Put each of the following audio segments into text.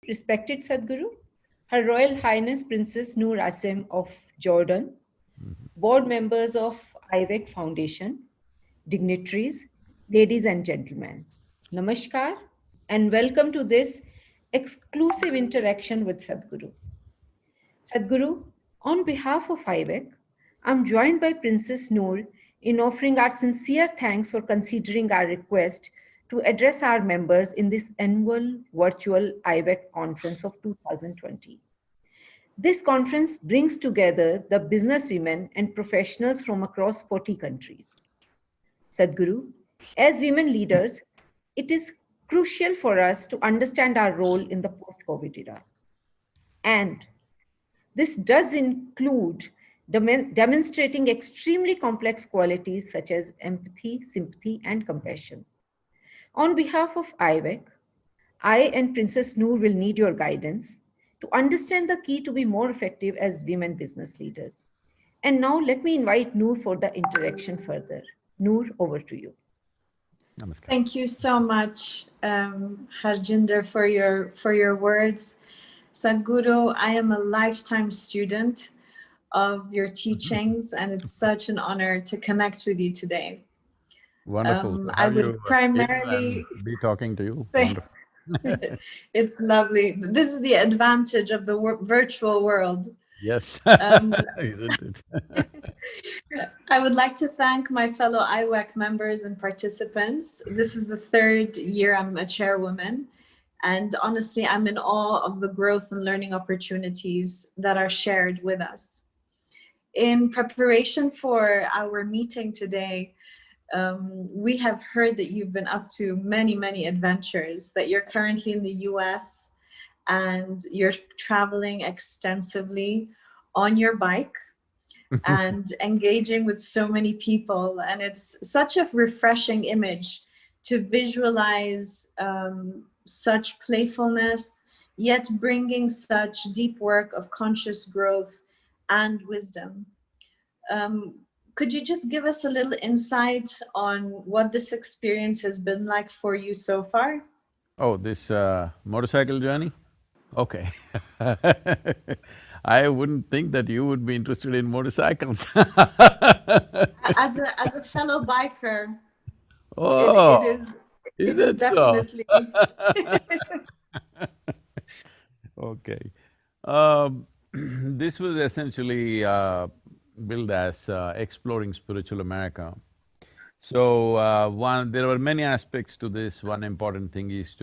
respected Sadhguru, Her Royal Highness Princess Noor of Jordan, board members of IWEC Foundation, dignitaries, ladies and gentlemen. Namaskar and welcome to this exclusive interaction with Sadhguru. Sadhguru, on behalf of IWEC, I'm joined by Princess Noor in offering our sincere thanks for considering our request to address our members in this annual virtual IWEC conference of 2020. This conference brings together the businesswomen and professionals from across 40 countries. Sadhguru, as women leaders, it is crucial for us to understand our role in the post-COVID era. And this does include demonstrating extremely complex qualities such as empathy, sympathy, and compassion. On behalf of IWEC, I and Princess Noor will need your guidance to understand the key to be more effective as women business leaders. And now let me invite Noor for the interaction further. Noor, over to you. Namaskar. Thank you so much, Harjinder, for your words. Sadhguru, I am a lifetime student of your teachings, and it's such an honor to connect with you today. Wonderful. I would primarily be talking to you. Wonderful. It's lovely. This is the advantage of the virtual world. Yes, isn't it? I would like to thank my fellow IWEC members and participants. This is the third year I'm a chairwoman, and honestly, I'm in awe of the growth and learning opportunities that are shared with us. In preparation for our meeting today, we have heard that you've been up to many adventures, that you're currently in the US and you're traveling extensively on your bike and engaging with so many people. And it's such a refreshing image to visualize such playfulness, yet bringing such deep work of conscious growth and wisdom. Could you just give us a little insight on what this experience has been like for you so far? Oh, this motorcycle journey? Okay. I wouldn't think that you would be interested in motorcycles. As a fellow biker, Oh, it is it definitely. Okay. This was essentially billed as Exploring Spiritual America. So, there were many aspects to this. One important thing is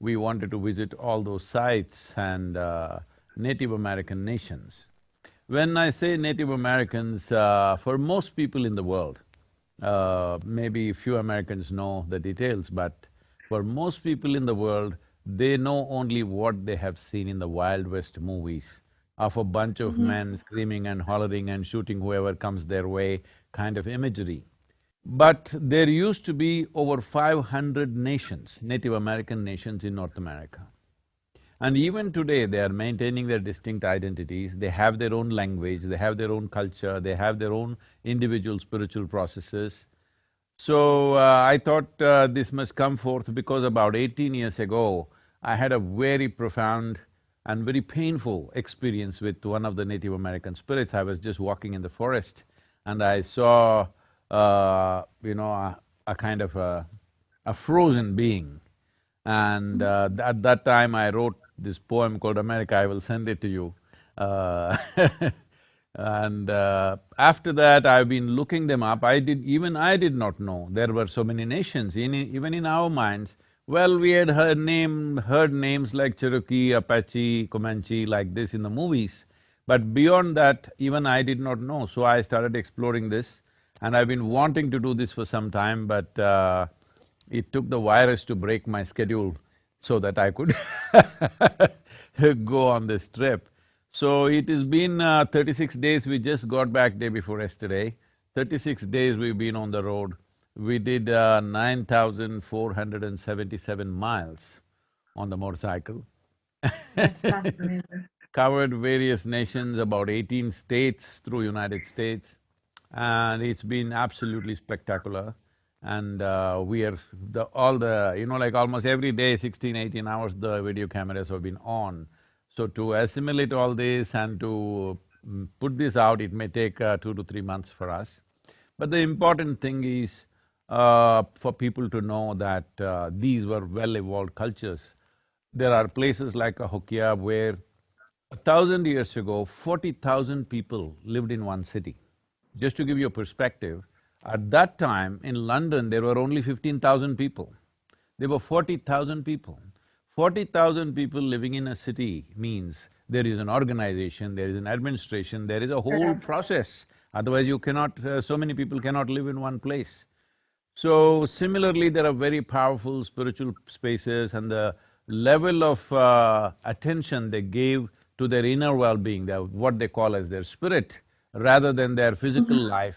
we wanted to visit all those sites and Native American nations. When I say Native Americans, for most people in the world, maybe few Americans know the details, but for most people in the world, they know only what they have seen in the Wild West movies of a bunch of men screaming and hollering and shooting whoever comes their way kind of imagery. But there used to be over 500 nations, Native American nations in North America. And even today, they are maintaining their distinct identities, they have their own language, they have their own culture, they have their own individual spiritual processes. So, I thought this must come forth because about 18 years ago, I had a very profound and very painful experience with one of the Native American spirits. I was just walking in the forest and I saw, a kind of a frozen being. And at that time, I wrote this poem called America, I will send it to you. And after that, I've been looking them up. Even I did not know there were so many nations. Even in our minds, well, we had heard names like Cherokee, Apache, Comanche, like this in the movies. But beyond that, even I did not know. So I started exploring this, and I've been wanting to do this for some time, but it took the virus to break my schedule so that I could go on this trip. So it has been 36 days, we just got back day before yesterday. 36 days we've been on the road. We did 9,477 miles on the motorcycle. That's fascinating. Covered various nations, about 18 states through United States, and it's been absolutely spectacular. And we are… like almost every day, 16, 18 hours, the video cameras have been on. So to assimilate all this and to put this out, it may take 2 to 3 months for us. But the important thing is for people to know that these were well-evolved cultures. There are places like Hokia where 1,000 years ago, 40,000 people lived in one city. Just to give you a perspective, at that time in London there were only 15,000 people. There were 40,000 people. 40,000 people living in a city means there is an organization, there is an administration, there is a whole process. Otherwise you cannot… so many people cannot live in one place. So similarly, there are very powerful spiritual spaces, and the level of attention they gave to their inner well-being, what they call as their spirit, rather than their physical life,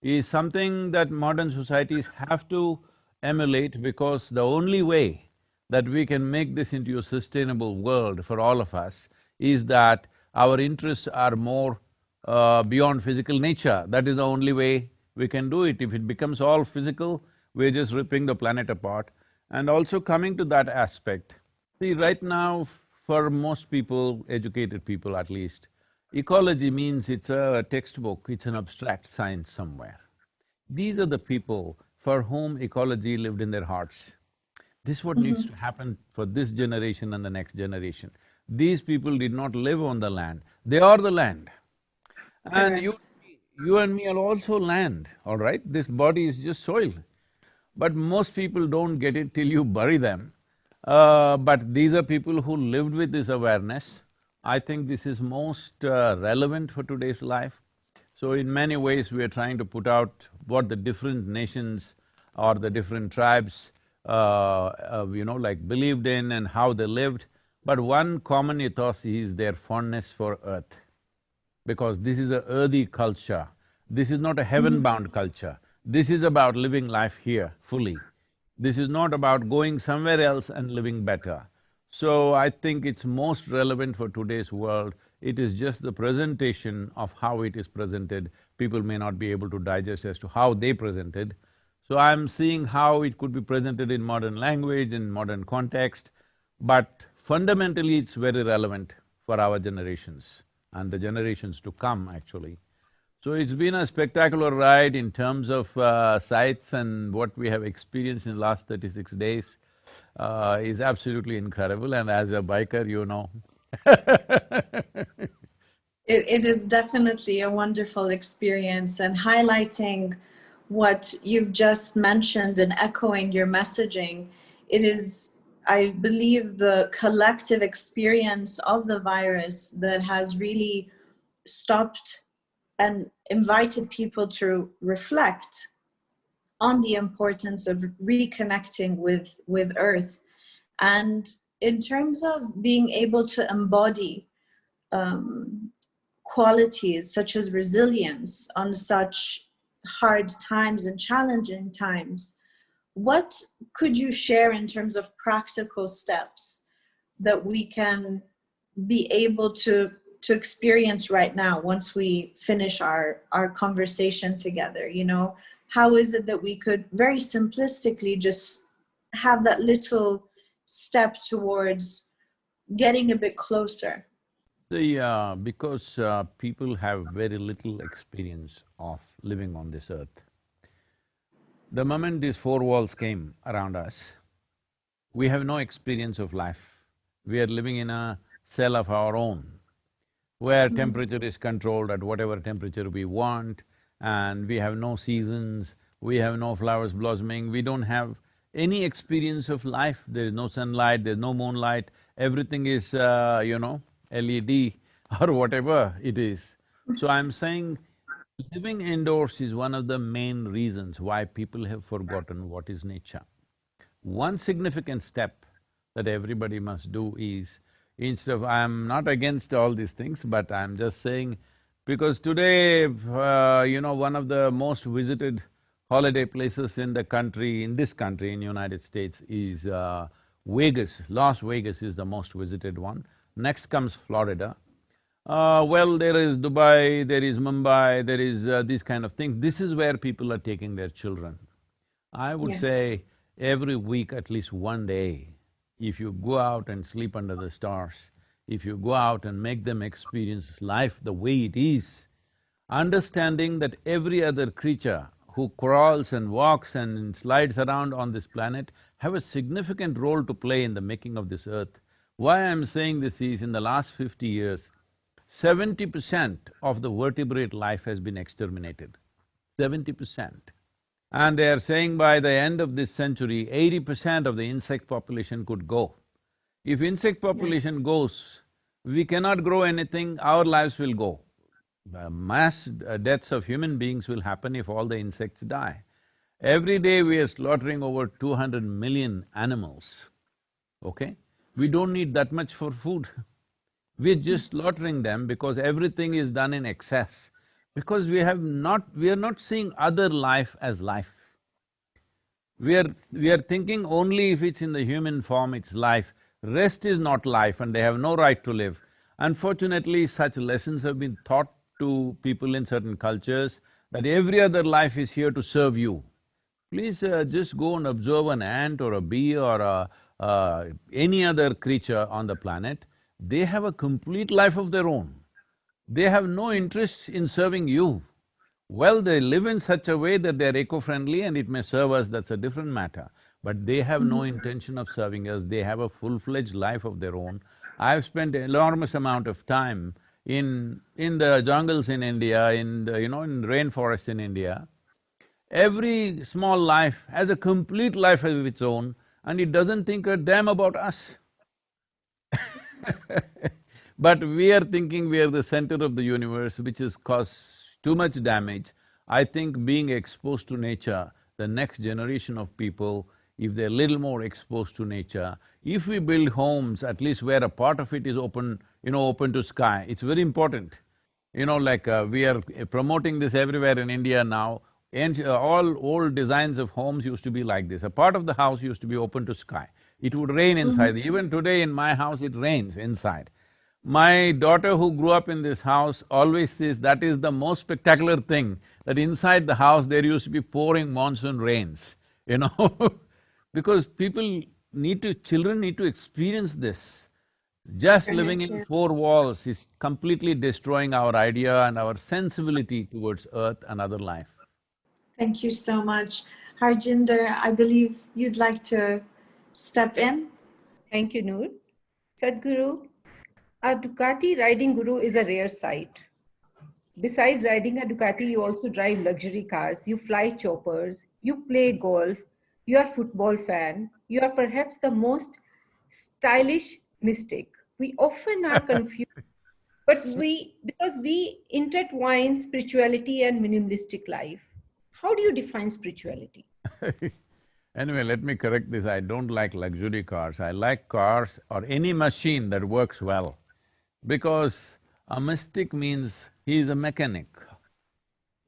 is something that modern societies have to emulate, because the only way that we can make this into a sustainable world for all of us is that our interests are more beyond physical nature. That is the only way we can do it. If it becomes all physical, we're just ripping the planet apart. And also coming to that aspect, see, right now, for most people, educated people at least, ecology means it's a textbook, it's an abstract science somewhere. These are the people for whom ecology lived in their hearts. This is what needs to happen for this generation and the next generation. These people did not live on the land, they are the land. And you and me are also land, all right? This body is just soil. But most people don't get it till you bury them. But these are people who lived with this awareness. I think this is most relevant for today's life. So in many ways, we are trying to put out what the different nations or the different tribes, like believed in and how they lived. But one common ethos is their fondness for earth, because this is a earthy culture. This is not a heaven-bound culture. This is about living life here fully. This is not about going somewhere else and living better. So I think it's most relevant for today's world. It is just the presentation of how it is presented. People may not be able to digest as to how they presented. So I'm seeing how it could be presented in modern language, in modern context, but fundamentally it's very relevant for our generations and the generations to come, actually. So it's been a spectacular ride in terms of sights, and what we have experienced in the last 36 days is absolutely incredible, and as a biker, you know. It is definitely a wonderful experience, and highlighting what you've just mentioned and echoing your messaging, it is, I believe, the collective experience of the virus that has really stopped and invited people to reflect on the importance of reconnecting with Earth. And in terms of being able to embody qualities such as resilience on such hard times and challenging times, what could you share in terms of practical steps that we can be able to experience right now once we finish our conversation together? You know, how is it that we could very simplistically just have that little step towards getting a bit closer? See, because people have very little experience of living on this earth. The moment these four walls came around us, we have no experience of life. We are living in a cell of our own, where temperature is controlled at whatever temperature we want, and we have no seasons, we have no flowers blossoming, we don't have any experience of life. There is no sunlight, there's no moonlight, everything is, LED or whatever it is. So I'm saying living indoors is one of the main reasons why people have forgotten what is nature. One significant step that everybody must do is, instead of… I'm not against all these things, but I'm just saying, because today, one of the most visited holiday places in the country, in United States, is Vegas. Las Vegas is the most visited one. Next comes Florida. Well, there is Dubai, there is Mumbai, there is these kind of things. This is where people are taking their children. I would Yes. say every week at least one day, if you go out and sleep under the stars, if you go out and make them experience life the way it is, understanding that every other creature who crawls and walks and slides around on this planet have a significant role to play in the making of this earth. Why I'm saying this is, in the last 50 years, 70% of the vertebrate life has been exterminated. 70%. And they are saying by the end of this century, 80% of the insect population could go. If insect population goes, we cannot grow anything, our lives will go. Mass deaths of human beings will happen if all the insects die. Every day we are slaughtering over 200 million animals, okay? We don't need that much for food. We're just slaughtering them because everything is done in excess. Because we are not seeing other life as life. We are thinking only if it's in the human form, it's life. Rest is not life and they have no right to live. Unfortunately, such lessons have been taught to people in certain cultures that every other life is here to serve you. Please just go and observe an ant or a bee or any other creature on the planet. They have a complete life of their own. They have no interest in serving you. Well, they live in such a way that they're eco-friendly and it may serve us, that's a different matter. But they have no intention of serving us, they have a full-fledged life of their own. I've spent enormous amount of time in the jungles in India, in the, in rainforests in India. Every small life has a complete life of its own and it doesn't think a damn about us. But we are thinking we are the center of the universe, which has caused too much damage. I think being exposed to nature, the next generation of people, if they're little more exposed to nature, if we build homes, at least where a part of it is open, open to sky, it's very important. We are promoting this everywhere in India now, and all old designs of homes used to be like this. A part of the house used to be open to sky. It would rain inside. Even today in my house, it rains inside. My daughter who grew up in this house always says that is the most spectacular thing, that inside the house there used to be pouring monsoon rains, because children need to experience this. Just living in four walls is completely destroying our idea and our sensibility towards earth and other life. Thank you so much. Harjinder, I believe you'd like to step in. Thank you, Noor. Sadhguru, a Ducati riding guru is a rare sight. Besides riding a Ducati, you also drive luxury cars, you fly choppers, you play golf, you are a football fan, you are perhaps the most stylish mystic. We often are confused, because we intertwine spirituality and minimalistic life. How do you define spirituality? Anyway, let me correct this, I don't like luxury cars, I like cars or any machine that works well. Because a mystic means he is a mechanic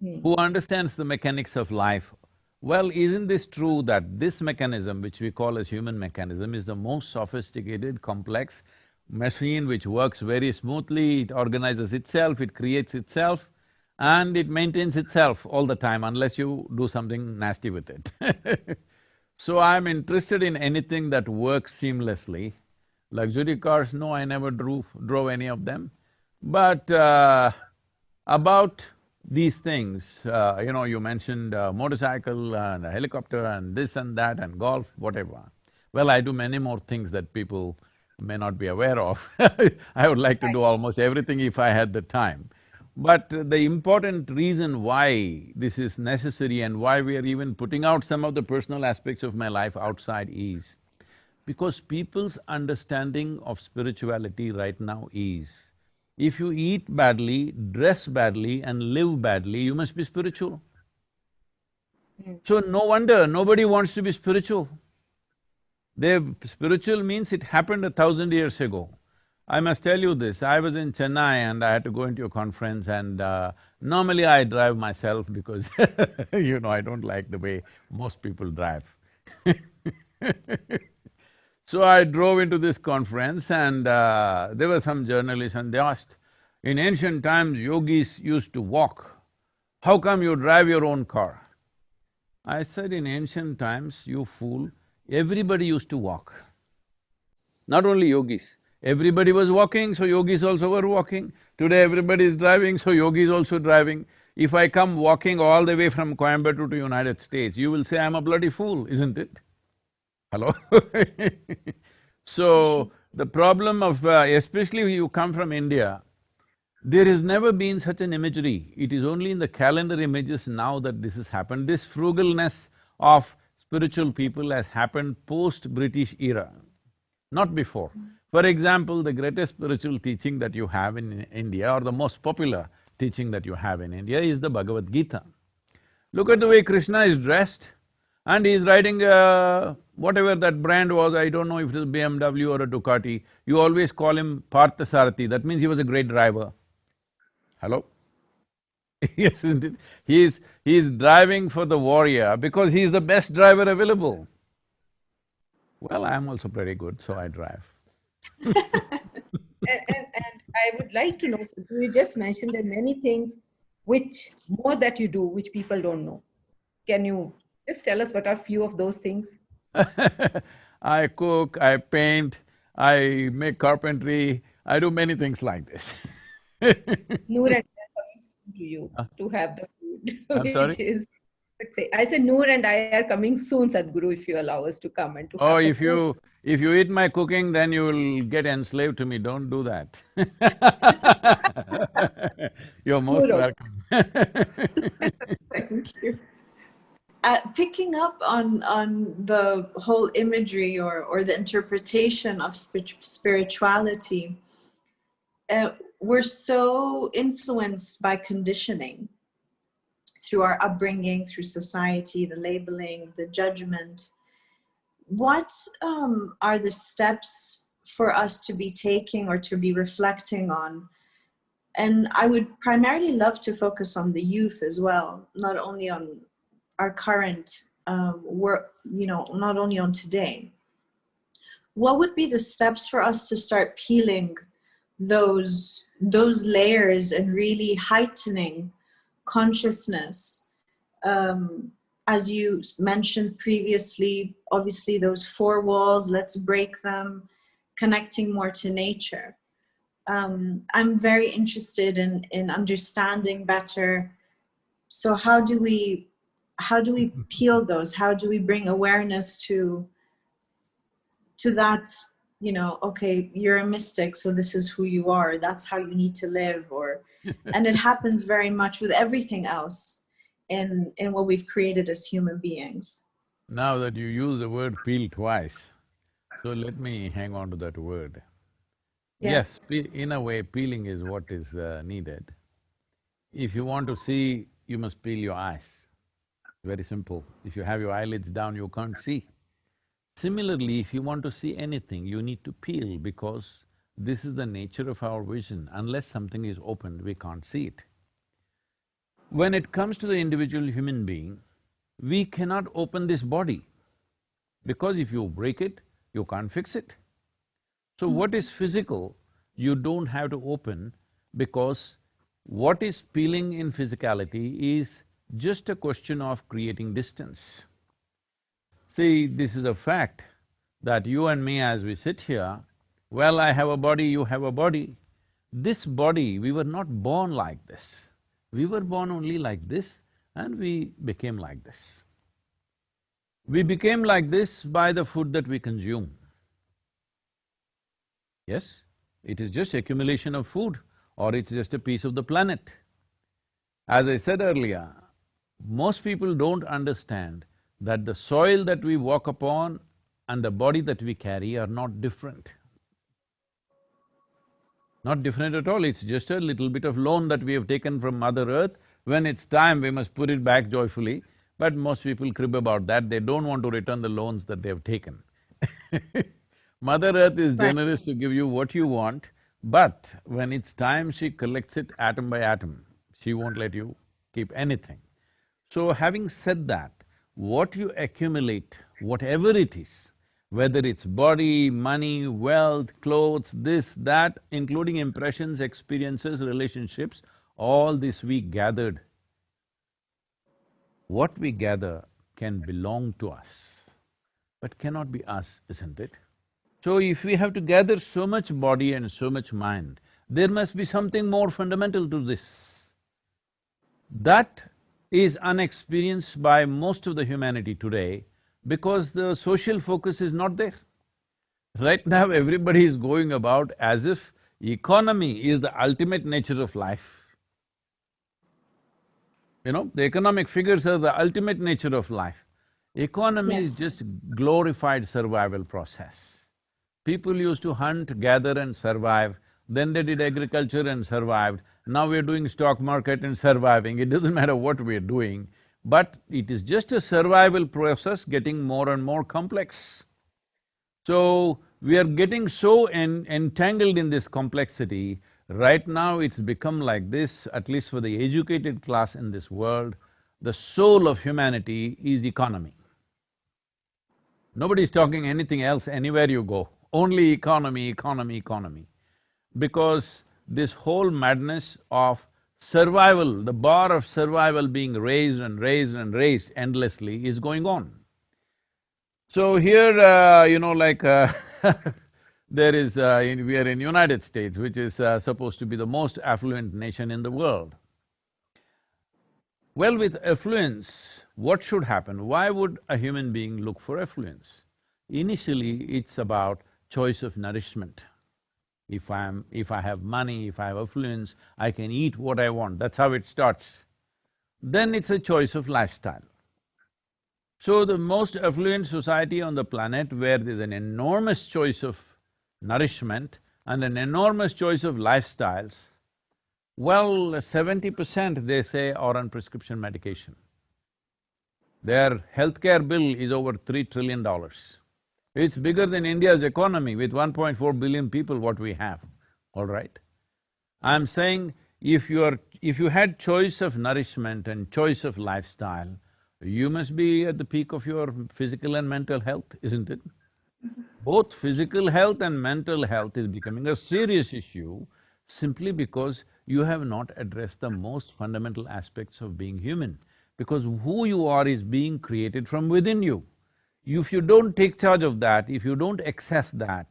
who understands the mechanics of life. Well, isn't this true that this mechanism, which we call as human mechanism, is the most sophisticated, complex machine which works very smoothly, it organizes itself, it creates itself, and it maintains itself all the time unless you do something nasty with it. So I'm interested in anything that works seamlessly. Luxury cars, no, I never drove any of them. But about these things, you mentioned motorcycle and a helicopter and this and that and golf, whatever. Well, I do many more things that people may not be aware of. I would like to do almost everything if I had the time. But the important reason why this is necessary and why we are even putting out some of the personal aspects of my life outside is because people's understanding of spirituality right now is, if you eat badly, dress badly and live badly, you must be spiritual. So no wonder nobody wants to be spiritual. Spiritual means it happened 1,000 years ago. I must tell you this, I was in Chennai and I had to go into a conference and normally I drive myself because I don't like the way most people drive. So I drove into this conference and there were some journalists and they asked, in ancient times yogis used to walk, how come you drive your own car? I said in ancient times, you fool, everybody used to walk. Not only yogis, everybody was walking, so yogis also were walking. Today everybody is driving, so yogis also driving. If I come walking all the way from Coimbatore to United States, you will say I'm a bloody fool, isn't it? Hello? So, the problem of… especially when you come from India, there has never been such an imagery. It is only in the calendar images now that this has happened. This frugalness of spiritual people has happened post-British era, not before. For example, the greatest spiritual teaching that you have in India, or the most popular teaching that you have in India, is the Bhagavad Gita. Look at the way Krishna is dressed, and he is riding whatever that brand was, I don't know if it is BMW or a Ducati. You always call him Parthasarathi, that means he was a great driver. Hello? Yes, isn't it? He is driving for the warrior because he is the best driver available. Well, I am also pretty good, so I drive. And I would like to know, so you just mentioned that many things which more that you do, which people don't know. Can you just tell us what are few of those things? I cook, I paint, I make carpentry, I do many things like this. Noor and I are coming soon to you to have the food, I'm sorry? which is, let's say, I said Noor and I are coming soon, Sadhguru, if you allow us to come and to Oh, have the food. if you eat my cooking, then you will get enslaved to me, don't do that. You're most Noor, welcome. Thank you. Picking up on the whole imagery or the interpretation of spirituality, we're so influenced by conditioning through our upbringing, through society, the labeling, the judgment. What are the steps for us to be taking or to be reflecting on? And I would primarily love to focus on the youth as well, not only on our current work, not only on today. What would be the steps for us to start peeling those layers and really heightening consciousness? As you mentioned previously, obviously those four walls, let's break them, connecting more to nature. I'm very interested in understanding better. So how do we peel those? How do we bring awareness to that, okay, you're a mystic, so this is who you are, that's how you need to live, and it happens very much with everything else in what we've created as human beings. Now that you use the word peel twice, so let me hang on to that word. Yes. Yes, in a way, peeling is what is needed. If you want to see, you must peel your eyes. Very simple. If you have your eyelids down, you can't see. Similarly, if you want to see anything, you need to peel because this is the nature of our vision. Unless something is opened, we can't see it. When it comes to the individual human being, we cannot open this body because if you break it, you can't fix it. So what is physical, you don't have to open because what is peeling in physicality is just a question of creating distance. See, this is a fact that you and me as we sit here, well, I have a body, you have a body. This body, we were not born like this. We were born only like this and we became like this. We became like this by the food that we consume. Yes, it is just accumulation of food or it's just a piece of the planet. As I said earlier, most people don't understand that the soil that we walk upon and the body that we carry are not different. Not different at all, it's just a little bit of loan that we have taken from Mother Earth. When it's time, we must put it back joyfully, but most people crib about that, they don't want to return the loans that they have taken. Mother Earth is generous to give you what you want, but when it's time, she collects it atom by atom. She won't let you keep anything. So having said that, what you accumulate, whatever it is, whether it's body, money, wealth, clothes, this, that, including impressions, experiences, relationships, all this we gathered. What we gather can belong to us, but cannot be us, isn't it? So if we have to gather so much body and so much mind, there must be something more fundamental to this. That is unexperienced by most of the humanity today because the social focus is not there. Right now, everybody is going about as if economy is the ultimate nature of life. The economic figures are the ultimate nature of life. Economy is Yes. just glorified survival process. People used to hunt, gather and survive, then they did agriculture and survived. Now we're doing stock market and surviving, it doesn't matter what we're doing, but it is just a survival process getting more and more complex. So, we are getting so entangled in this complexity. Right now it's become like this, at least for the educated class in this world, the soul of humanity is economy. Nobody is talking anything else anywhere you go, only economy, economy, economy. Because this whole madness of survival, the bar of survival being raised and raised and raised endlessly is going on. So here, there is… we are in United States, which is supposed to be the most affluent nation in the world. Well, with affluence, what should happen? Why would a human being look for affluence? Initially, it's about choice of nourishment. If I have money, if I have affluence, I can eat what I want, that's how it starts. Then it's a choice of lifestyle. So the most affluent society on the planet, where there's an enormous choice of nourishment and an enormous choice of lifestyles, well, 70% they say are on prescription medication. Their healthcare bill is over $3 trillion. It's bigger than India's economy with 1.4 billion people what we have, all right? I'm saying if you had choice of nourishment and choice of lifestyle, you must be at the peak of your physical and mental health, isn't it? Both physical health and mental health is becoming a serious issue simply because you have not addressed the most fundamental aspects of being human. Because who you are is being created from within you. If you don't take charge of that, if you don't access that,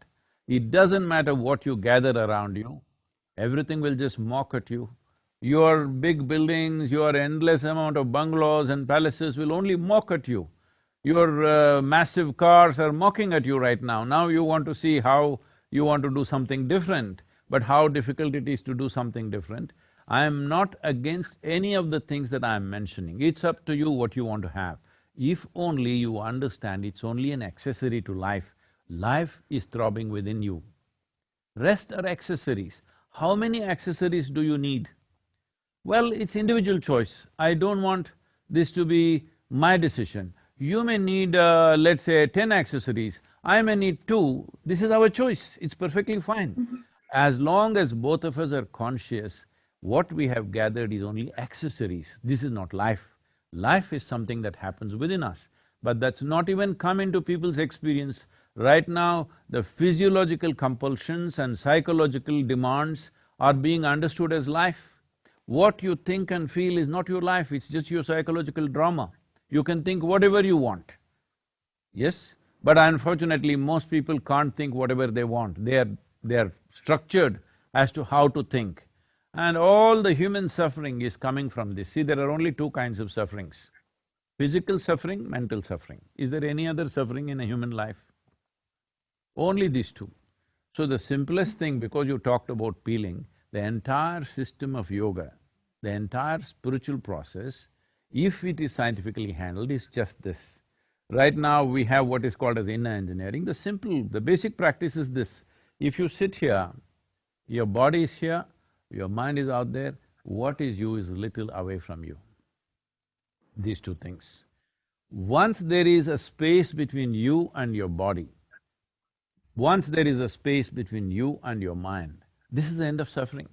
it doesn't matter what you gather around you, everything will just mock at you. Your big buildings, your endless amount of bungalows and palaces will only mock at you. Your massive cars are mocking at you right now. Now you want to see how you want to do something different, but how difficult it is to do something different. I am not against any of the things that I am mentioning. It's up to you what you want to have. If only you understand it's only an accessory to life. Life is throbbing within you. Rest are accessories. How many accessories do you need? Well, it's individual choice. I don't want this to be my decision. You may need, let's say, 10 accessories, I may need 2, this is our choice, it's perfectly fine. As long as both of us are conscious, what we have gathered is only accessories, this is not life. Life is something that happens within us, but that's not even come into people's experience. Right now, the physiological compulsions and psychological demands are being understood as life. What you think and feel is not your life, it's just your psychological drama. You can think whatever you want, yes? But unfortunately, most people can't think whatever they want. They are structured as to how to think. And all the human suffering is coming from this. See, there are only 2 kinds of sufferings: physical suffering, mental suffering. Is there any other suffering in a human life? Only these 2. So the simplest thing, because you talked about peeling, the entire system of yoga, the entire spiritual process, if it is scientifically handled, is just this. Right now we have what is called as inner engineering. The basic practice is this: if you sit here, your body is here, your mind is out there, what is you is little away from you. These 2 things. Once there is a space between you and your body, once there is a space between you and your mind, this is the end of suffering.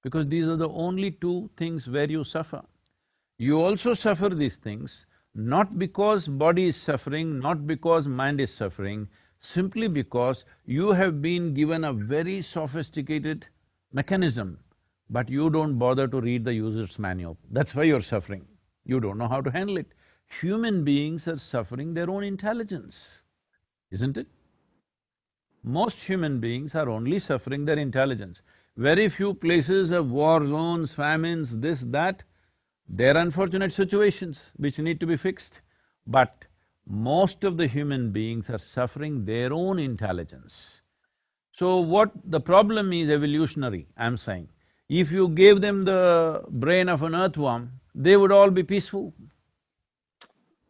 Because these are the only 2 things where you suffer. You also suffer these things not because body is suffering, not because mind is suffering, simply because you have been given a very sophisticated mechanism, but you don't bother to read the user's manual. That's why you're suffering. You don't know how to handle it. human beings are suffering their own intelligence, isn't it? Most human beings are only suffering their intelligence. Very few places have war zones, famines, this, that. They're unfortunate situations which need to be fixed. But most of the human beings are suffering their own intelligence. So what the problem is evolutionary, I'm saying. If you gave them the brain of an earthworm, they would all be peaceful.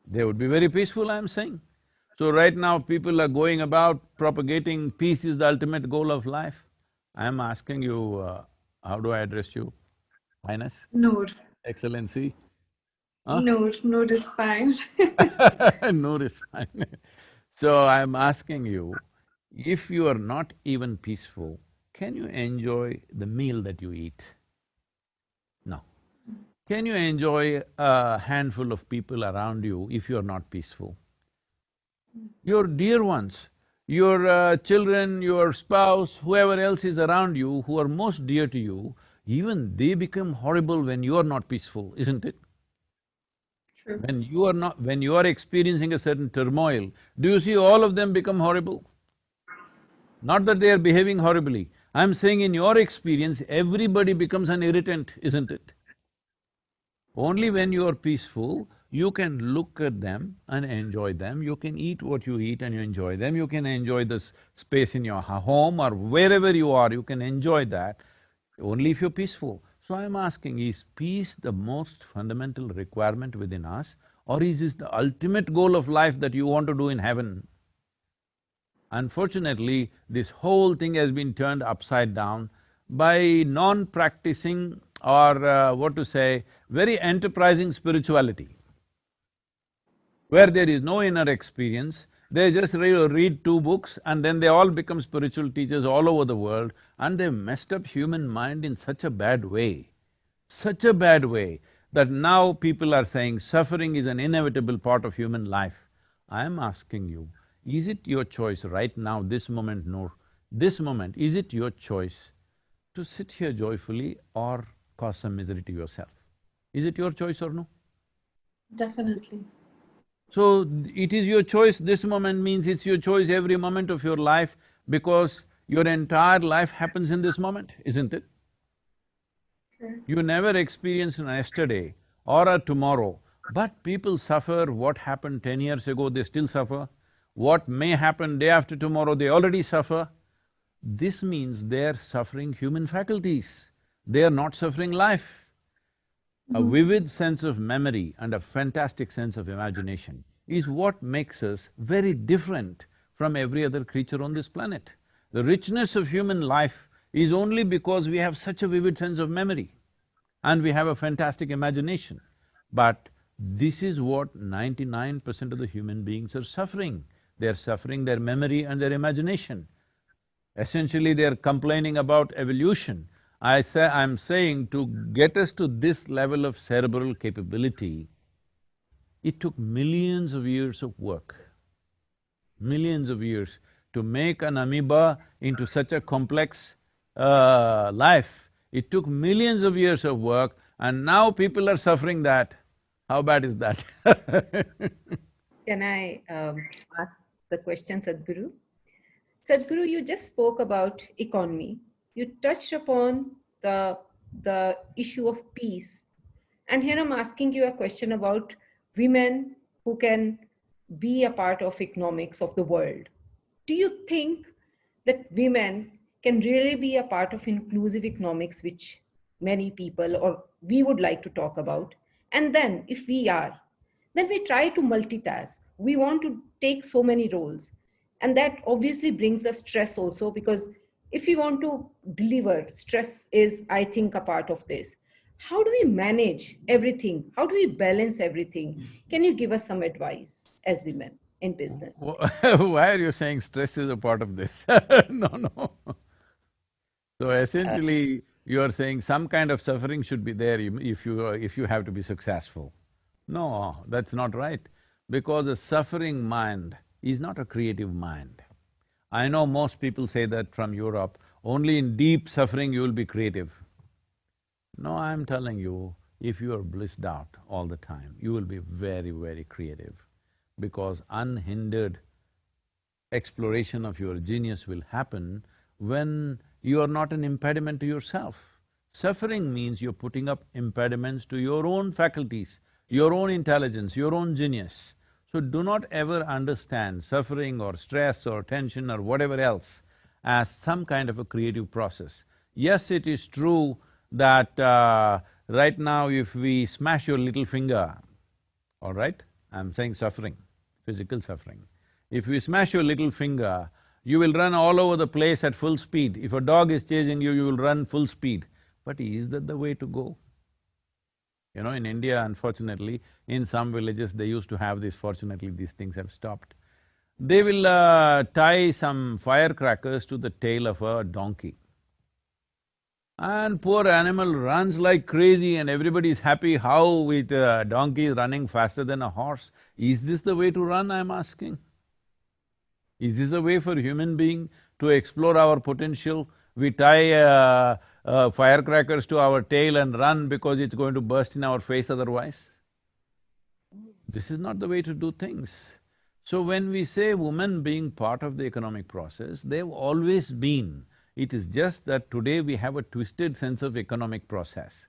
They would be very peaceful, I'm saying. So right now people are going about propagating peace is the ultimate goal of life. I'm asking you, how do I address you? Highness? Noor. Excellency? Huh? Noor is fine. Noor is fine. So I'm asking you, if you are not even peaceful, can you enjoy the meal that you eat? No. Can you enjoy a handful of people around you if you are not peaceful? Your dear ones, your children, your spouse, whoever else is around you who are most dear to you, even they become horrible when you are not peaceful, isn't it? True. When you are experiencing a certain turmoil, do you see all of them become horrible? Not that they are behaving horribly, I'm saying in your experience, everybody becomes an irritant, isn't it? Only when you are peaceful, you can look at them and enjoy them, you can eat what you eat and you enjoy them, you can enjoy this space in your home or wherever you are, you can enjoy that, only if you're peaceful. So I'm asking, is peace the most fundamental requirement within us, or is this the ultimate goal of life that you want to do in heaven? Unfortunately, this whole thing has been turned upside down by non-practicing or what to say, very enterprising spirituality, where there is no inner experience, they just read two books and then they all become spiritual teachers all over the world, and they've messed up human mind in such a bad way, that now people are saying suffering is an inevitable part of human life. I am asking you, is it your choice right now, this moment, Noor, this moment, is it your choice to sit here joyfully or cause some misery to yourself? Is it your choice or no? Definitely. So, it is your choice, this moment means it's your choice every moment of your life, because your entire life happens in this moment, isn't it? Sure. You never experienced an yesterday or a tomorrow, but people suffer what happened 10 years ago, they still suffer. What may happen day after tomorrow, they already suffer. This means they're suffering human faculties, they are not suffering life. A vivid sense of memory and a fantastic sense of imagination is what makes us very different from every other creature on this planet. The richness of human life is only because we have such a vivid sense of memory and we have a fantastic imagination. But this is what 99% of the human beings are suffering. They're suffering their memory and their imagination. Essentially, they're complaining about evolution. I'm saying to get us to this level of cerebral capability, it took millions of years of work, millions of years to make an amoeba into such a complex life. It took millions of years of work and now people are suffering that. How bad is that? Can I ask the question, Sadhguru? Sadhguru, you just spoke about economy. You touched upon the issue of peace. And here I'm asking you a question about women who can be a part of economics of the world. Do you think that women can really be a part of inclusive economics, which many people or we would like to talk about? And then, if we are, then we try to multitask. We want to take so many roles. And that obviously brings us stress also, because if we want to deliver, stress is, I think, a part of this. How do we manage everything? How do we balance everything? Can you give us some advice as women in business? Why are you saying stress is a part of this? No, no. So Uh, essentially, you are saying some kind of suffering should be there if you have to be successful. No, that's not right, because a suffering mind is not a creative mind. I know most people say that from Europe, only in deep suffering you will be creative. No, I'm telling you, If you are blissed out all the time, you will be very, very creative, because unhindered exploration of your genius will happen when you are not an impediment to yourself. Suffering means you're putting up impediments to your own faculties, your own intelligence, your own genius. So do not ever understand suffering or stress or tension or whatever else as some kind of a creative process. Yes, it is true that right now if we smash your little finger, all right? I'm saying suffering, physical suffering. If we smash your little finger, you will run all over the place at full speed. If a dog is chasing you, you will run full speed. But is that the way to go? You know, in India, unfortunately, in some villages they used to have this, fortunately these things have stopped. They will tie some firecrackers to the tail of a donkey. And poor animal runs like crazy and everybody is happy how with a donkey is running faster than a horse. Is this the way to run, I'm asking? Is this a way for human being to explore our potential? We tie firecrackers to our tail and run because it's going to burst in our face otherwise? This is not the way to do things. So when we say women being part of the economic process, they've always been. It is just that today we have a twisted sense of economic process.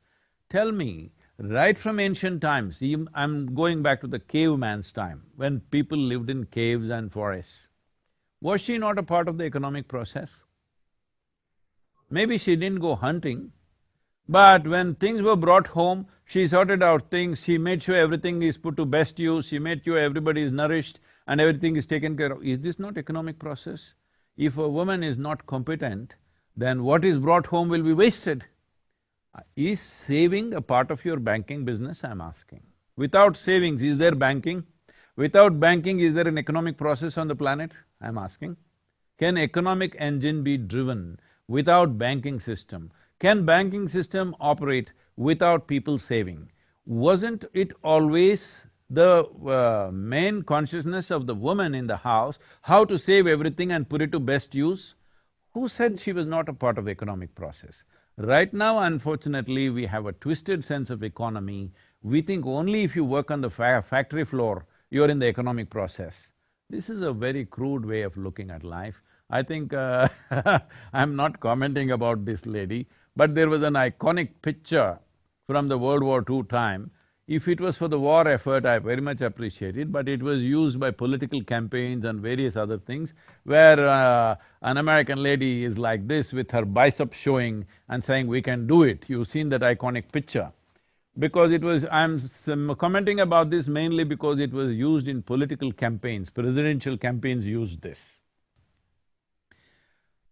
Tell me, right from ancient times, I'm going back to the caveman's time, when people lived in caves and forests. Was she not a part of the economic process? Maybe she didn't go hunting, but when things were brought home, she sorted out things, she made sure everything is put to best use, she made sure everybody is nourished and everything is taken care of. Is this not economic process? If a woman is not competent, then what is brought home will be wasted. Is saving a part of your banking business, I'm asking? Without savings, is there banking? Without banking, is there an economic process on the planet? I'm asking. Can economic engine be driven without banking system? Can banking system operate without people saving? Wasn't it always the main consciousness of the woman in the house, how to save everything and put it to best use? Who said she was not a part of the economic process? Right now, unfortunately, we have a twisted sense of economy. We think only if you work on the factory floor, you're in the economic process. This is a very crude way of looking at life. I think I'm not commenting about this lady, but there was an iconic picture from the World War II time. If it was for the war effort, I very much appreciate it, but it was used by political campaigns and various other things, where an American lady is like this with her bicep showing and saying, "We can do it." You've seen that iconic picture. Because it was… I'm commenting about this mainly because it was used in political campaigns, presidential campaigns used this.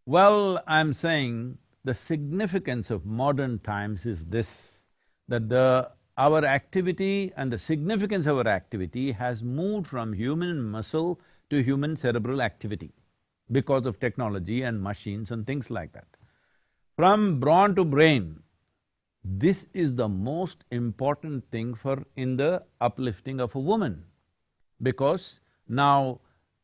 Well, I'm saying the significance of modern times is this, that our activity and the significance of our activity has moved from human muscle to human cerebral activity because of technology and machines and things like that. From brawn to brain, this is the most important thing in the uplifting of a woman, because now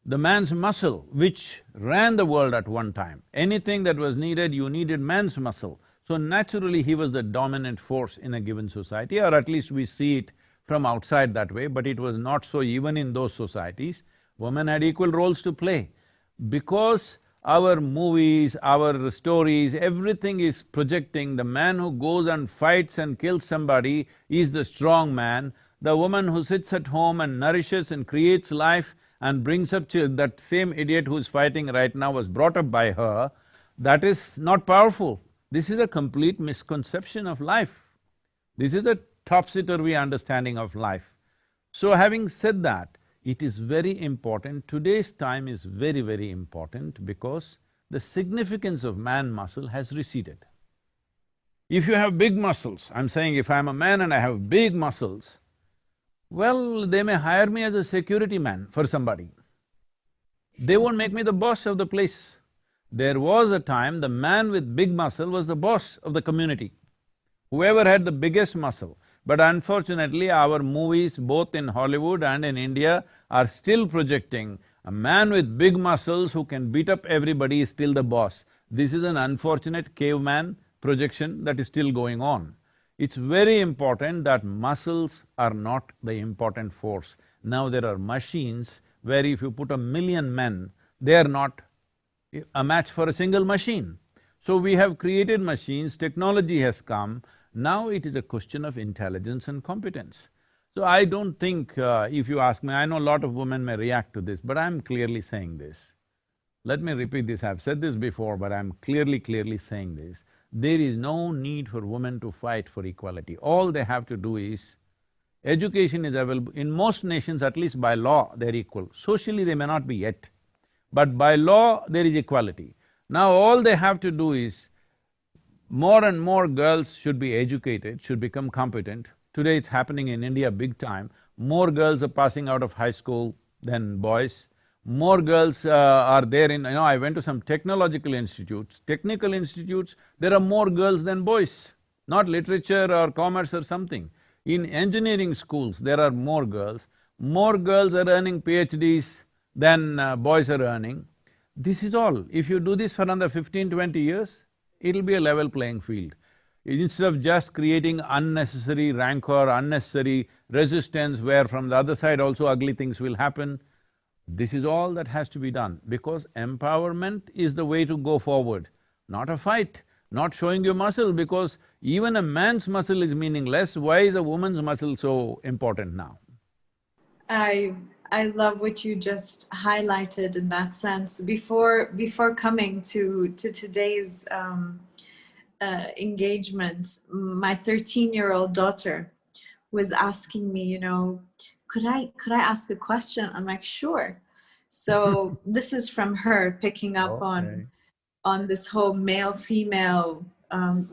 the man's muscle, which ran the world at one time, anything that was needed, you needed man's muscle. So naturally, he was the dominant force in a given society, or at least we see it from outside that way, but it was not so even in those societies. Women had equal roles to play. Because our movies, our stories, everything is projecting the man who goes and fights and kills somebody is the strong man. The woman who sits at home and nourishes and creates life and brings up children, that same idiot who's fighting right now was brought up by her, that is not powerful. This is a complete misconception of life. This is a topsy-turvy understanding of life. So having said that, it is very important, today's time is very, very important because the significance of man muscle has receded. If you have big muscles, I'm saying if I'm a man and I have big muscles, well, they may hire me as a security man for somebody. They won't make me the boss of the place. There was a time the man with big muscle was the boss of the community, whoever had the biggest muscle. But unfortunately, our movies, both in Hollywood and in India, are still projecting a man with big muscles who can beat up everybody is still the boss. This is an unfortunate caveman projection that is still going on. It's very important that muscles are not the important force. Now there are machines where if you put 1,000,000 men, they are not a match for a single machine. So we have created machines, technology has come, now it is a question of intelligence and competence. So I don't think, if you ask me, I know a lot of women may react to this, but I'm clearly saying this. Let me repeat this, I've said this before, but I'm clearly saying this. There is no need for women to fight for equality. All they have to do is, education is available, in most nations, at least by law, they're equal. Socially, they may not be yet, but by law, there is equality. Now all they have to do is, more and more girls should be educated, should become competent. Today it's happening in India big time. More girls are passing out of high school than boys. More girls are there in… I went to some technological institutes, technical institutes, there are more girls than boys. Not literature or commerce or something. In engineering schools, there are more girls. More girls are earning PhDs than boys are earning. This is all. If you do this for another 15, 20 years, it'll be a level playing field. Instead of just creating unnecessary rancor, unnecessary resistance where from the other side also ugly things will happen, this is all that has to be done, because empowerment is the way to go forward, not a fight, not showing your muscle, because even a man's muscle is meaningless, why is a woman's muscle so important now? I love what you just highlighted in that sense. Before coming to today's engagement, my 13-year-old daughter was asking me, could I ask a question? I'm like, sure. So this is from her picking up on this whole male-female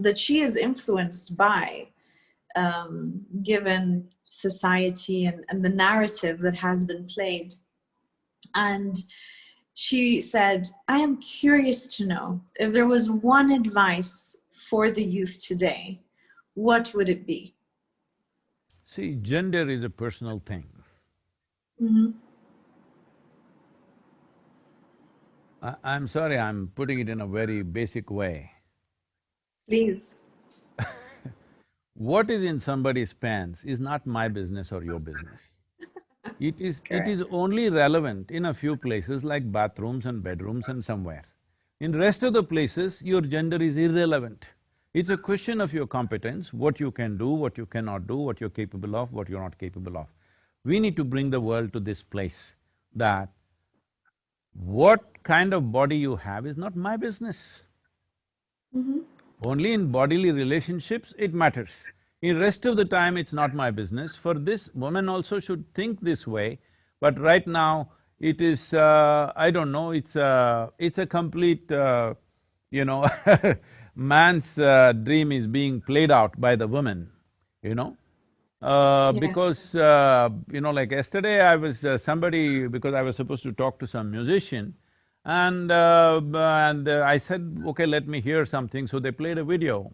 that she is influenced by, given society and the narrative that has been played. And she said, I am curious to know if there was one advice for the youth today, what would it be? See, gender is a personal thing. Mm-hmm. I'm sorry, I'm putting it in a very basic way. Please. What is in somebody's pants is not my business or your business. It is only relevant in a few places like bathrooms and bedrooms and somewhere. In rest of the places, your gender is irrelevant. It's a question of your competence, what you can do, what you cannot do, what you're capable of, what you're not capable of. We need to bring the world to this place that what kind of body you have is not my business. Mm-hmm. Only in bodily relationships it matters. In rest of the time, it's not my business. For this, women also should think this way, but right now, it is… I don't know, it's a complete… man's dream is being played out by the women, you know? Yes. Because, like yesterday I was… somebody… because I was supposed to talk to some musician, and I said, okay, let me hear something, so they played a video.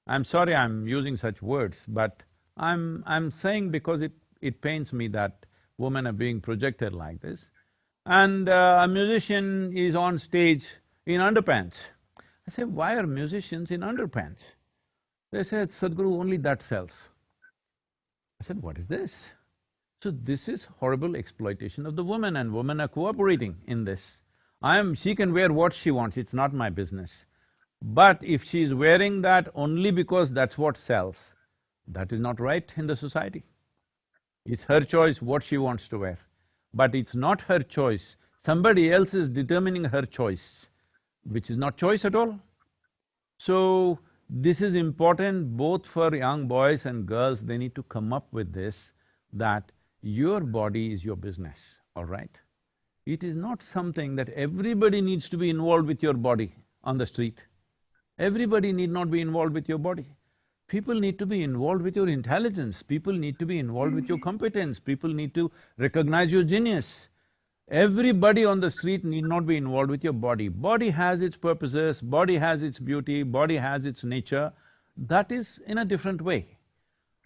I'm sorry I'm using such words, but I'm saying because it pains me that women are being projected like this. And a musician is on stage in underpants. I said, why are musicians in underpants? They said, Sadhguru, only that sells. I said, what is this? So this is horrible exploitation of the woman, and women are cooperating in this. She can wear what she wants, it's not my business. But if she's wearing that only because that's what sells, that is not right in the society. It's her choice what she wants to wear, but it's not her choice. Somebody else is determining her choice, which is not choice at all. So, this is important both for young boys and girls, they need to come up with this, that your body is your business, all right? It is not something that everybody needs to be involved with your body on the street. Everybody need not be involved with your body. People need to be involved with your intelligence, people need to be involved with your competence, people need to recognize your genius. Everybody on the street need not be involved with your body. Body has its purposes, body has its beauty, body has its nature, that is in a different way.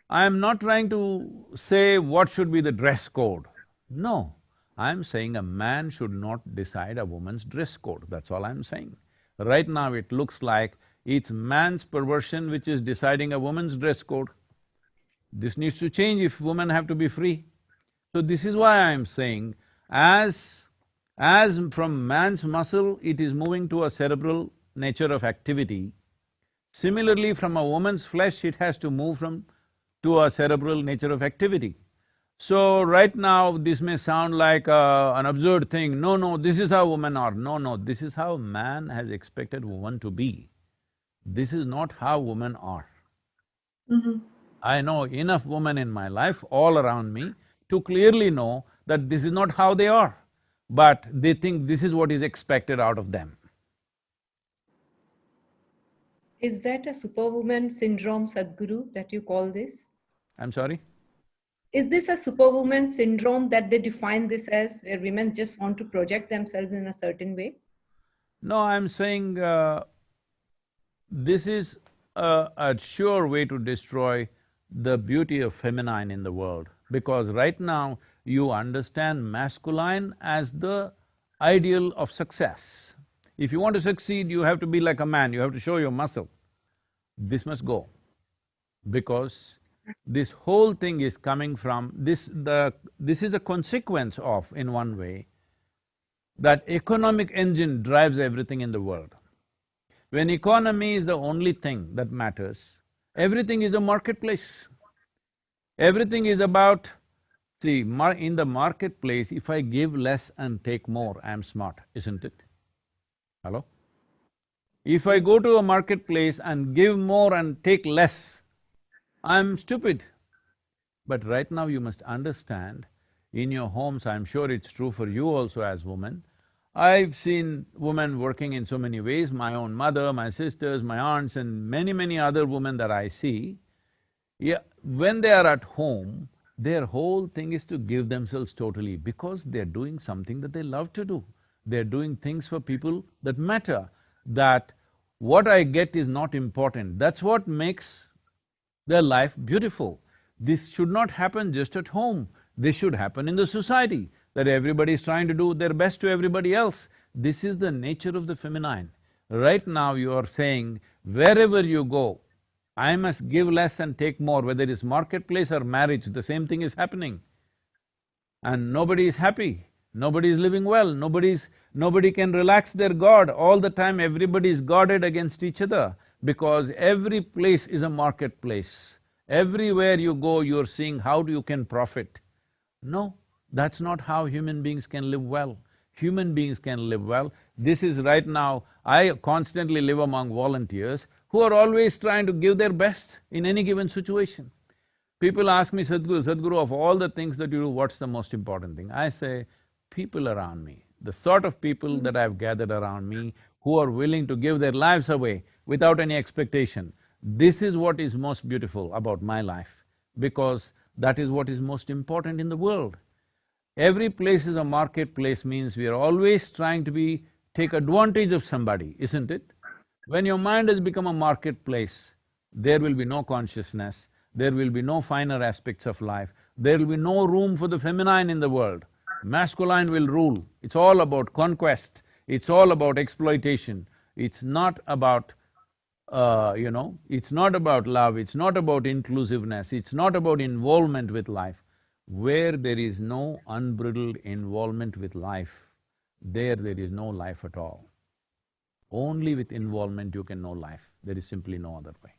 I am not trying to say what should be the dress code. No, I'm saying a man should not decide a woman's dress code, that's all I'm saying. Right now it looks like It's man's perversion which is deciding a woman's dress code. This needs to change if women have to be free. So this is why I'm saying, as from man's muscle it is moving to a cerebral nature of activity, similarly from a woman's flesh it has to move to a cerebral nature of activity. So right now this may sound like an absurd thing, no, no, this is how women are. No, no, this is how man has expected woman to be. This is not how women are. I know enough women in my life, all around me, to clearly know that this is not how they are, but they think this is what is expected out of them. Is that a superwoman syndrome, Sadhguru, that you call this? I'm sorry? Is this a superwoman syndrome that they define this as, where women just want to project themselves in a certain way? No, I'm saying this is a sure way to destroy the beauty of feminine in the world, because right now you understand masculine as the ideal of success. If you want to succeed, you have to be like a man, you have to show your muscle. This must go, because this whole thing is coming from this… this is a consequence of, in one way, that economic engine drives everything in the world. When economy is the only thing that matters, everything is a marketplace. Everything is about… see, in the marketplace, if I give less and take more, I'm smart, isn't it? Hello? If I go to a marketplace and give more and take less, I'm stupid. But right now you must understand, in your homes, I'm sure it's true for you also as women, I've seen women working in so many ways, my own mother, my sisters, my aunts and many other women that I see. Yeah, when they are at home, their whole thing is to give themselves totally, because they're doing something that they love to do. They're doing things for people that matter, that what I get is not important. That's what makes their life beautiful. This should not happen just at home, this should happen in the society, that everybody is trying to do their best to everybody else. This is the nature of the feminine. Right now you are saying, wherever you go, I must give less and take more, whether it's marketplace or marriage, the same thing is happening. And nobody is happy, nobody is living well, nobody can relax their guard. All the time everybody is guarded against each other, because every place is a marketplace. Everywhere you go, you're seeing how you can profit. No, that's not how human beings can live well. Human beings can live well. This is right now, I constantly live among volunteers who are always trying to give their best in any given situation. People ask me, Sadhguru, of all the things that you do, what's the most important thing? I say, people around me, the sort of people that I've gathered around me who are willing to give their lives away without any expectation. This is what is most beautiful about my life, because that is what is most important in the world. Every place is a marketplace means we are always trying to take advantage of somebody, isn't it? When your mind has become a marketplace, there will be no consciousness, there will be no finer aspects of life, there will be no room for the feminine in the world. Masculine will rule. It's all about conquest, it's all about exploitation. It's not about, it's not about love, it's not about inclusiveness, it's not about involvement with life. Where there is no unbridled involvement with life, there is no life at all. Only with involvement you can know life. There is simply no other way.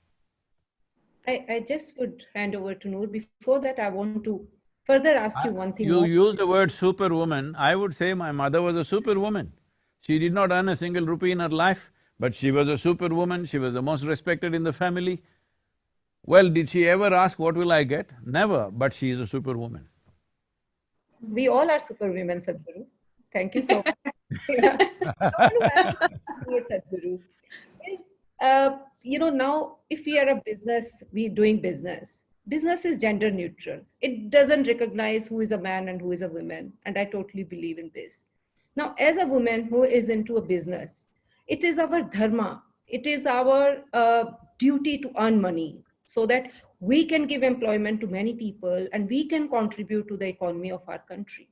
I just would hand over to Noor. Before that, I want to further ask you one thing You more. use the word superwoman, I would say my mother was a superwoman. She did not earn a single rupee in her life, but she was a superwoman, she was the most respected in the family. Well, did she ever ask, what will I get? Never, but she is a superwoman. We all are superwomen, Sadhguru. Thank you so much. Yeah. I want to ask you, Sadhguru, is, now if we are a business, we doing business. Business is gender neutral. It doesn't recognize who is a man and who is a woman, and I totally believe in this. Now, as a woman who is into a business, it is our dharma, it is our duty to earn money so that we can give employment to many people and we can contribute to the economy of our country.